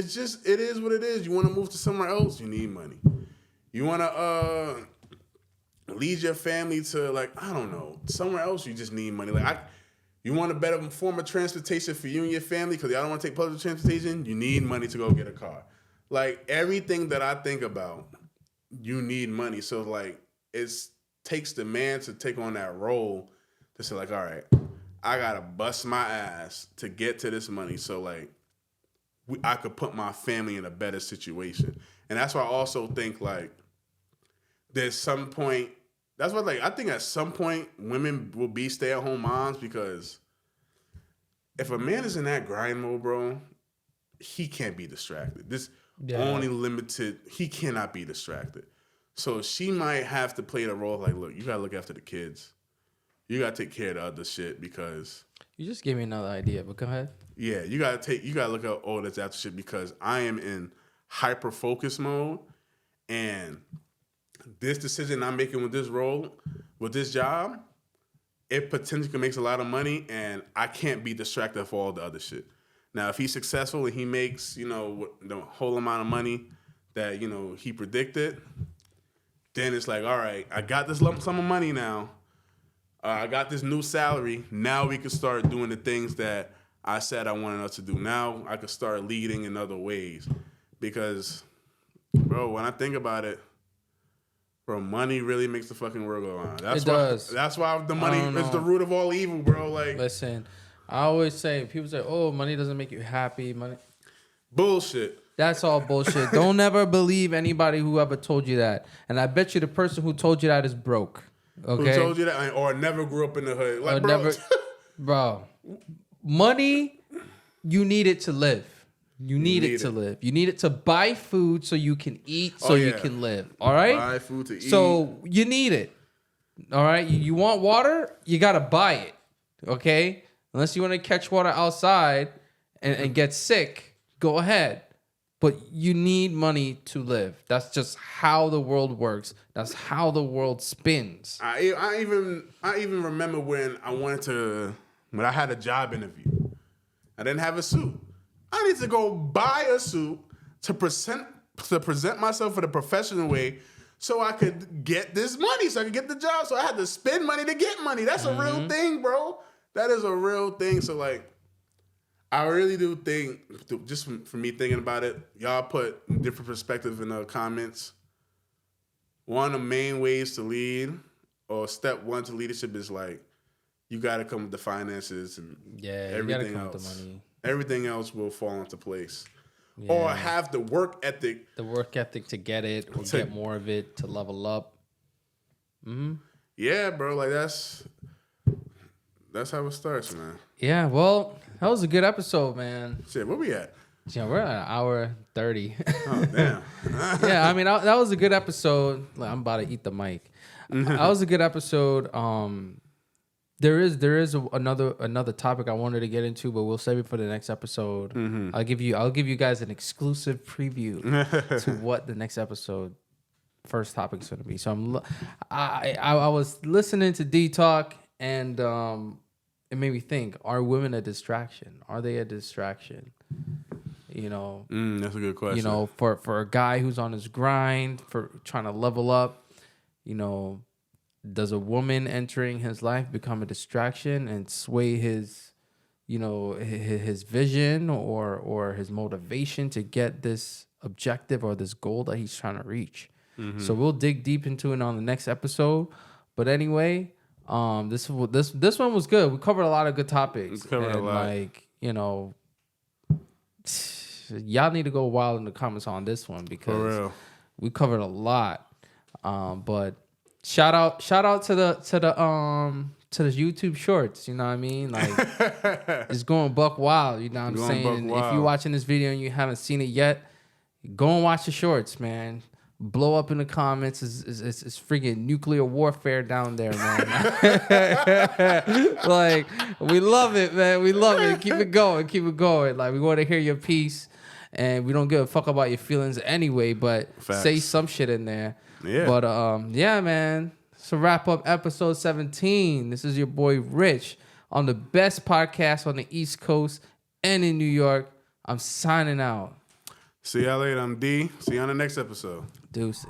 what it is. You want to move to somewhere else, you need money. You want to lead your family to, like, I don't know, somewhere else you just need money. Like, you want a better form of transportation for you and your family because y'all don't want to take public transportation? You need money to go get a car. Like, everything that I think about, you need money. So, like, it takes the man to take on that role to say, like, all right, I got to bust my ass to get to this money. So, like, I could put my family in a better situation. And that's why I also think, like, there's some point, that's what, like, I think at some point women will be stay-at-home moms because if a man is in that grind mode, bro, he can't be distracted. This only limited, he cannot be distracted. So she might have to play the role of, like, look, you got to look after the kids. You got to take care of the other shit because... You just gave me another idea, but go ahead. Yeah, you got to look at all this after shit because I am in hyper-focus mode and... this decision I'm making with this role, with this job, it potentially makes a lot of money, and I can't be distracted for all the other shit. Now, if he's successful and he makes, the whole amount of money that, he predicted, then it's like, all right, I got this lump sum of money now. I got this new salary. Now we can start doing the things that I said I wanted us to do. Now I can start leading in other ways. Because, bro, when I think about it, bro, money really makes the fucking world go on. That's why the money is the root of all evil, bro. Like, listen, I always say, people say, "Oh, money doesn't make you happy." Money, bullshit. That's all bullshit. Don't ever believe anybody who ever told you that. And I bet you the person who told you that is broke. Okay, who told you that, or never grew up in the hood? Like, bro, money, you need it to live. You need it to live. You need it to buy food so you can eat, so you can live. All right? Buy food to eat. So you need it. All right? You want water? You got to buy it. Okay? Unless you want to catch water outside and get sick, go ahead. But you need money to live. That's just how the world works. That's how the world spins. I even remember when I had a job interview. I didn't have a suit. I need to go buy a suit to present myself in a professional way so I could get this money, so I could get the job. So I had to spend money to get money. That's a real thing, bro. That is a real thing. So, like, I really do think, just for me thinking about it, y'all put different perspectives in the comments. One of the main ways to lead, or step one to leadership, is, like, you got to come with the finances and everything else. With the money. Everything else will fall into place. Yeah. Or have the work ethic. The work ethic to get it, or get more of it, to level up. Mm-hmm. Yeah, bro. Like, that's how it starts, man. Yeah, well, that was a good episode, man. Shit, where we at? Yeah, we're at an hour 30. Oh, damn. Yeah, I mean, that was a good episode. Like, I'm about to eat the mic. That was a good episode. There is another topic I wanted to get into, but we'll save it for the next episode. Mm-hmm. I'll give you guys an exclusive preview to what the next episode first topic is going to be. So I was listening to D Talk, and it made me think: are women a distraction? Are they a distraction? That's a good question. For a guy who's on his grind, for trying to level up, does a woman entering his life become a distraction and sway his vision or his motivation to get this objective or this goal that he's trying to reach? Mm-hmm. So we'll dig deep into it on the next episode. But anyway, this one was good. We covered a lot of good topics. We covered a lot. Like, y'all need to go wild in the comments on this one because we covered a lot. But Shout out to the YouTube shorts, you know what I mean? Like, it's going buck wild, you know what I'm saying? And if you're watching this video and you haven't seen it yet, go and watch the shorts, man. Blow up in the comments. It's freaking nuclear warfare down there, man. Like, we love it, man. We love it. Keep it going. Like, we want to hear your piece, and we don't give a fuck about your feelings anyway, but say some shit in there. Yeah. But yeah, man. So wrap up episode 17. This is your boy Rich on the best podcast on the East Coast and in New York. I'm signing out. See y'all later. I'm D. See you on the next episode. Deuces.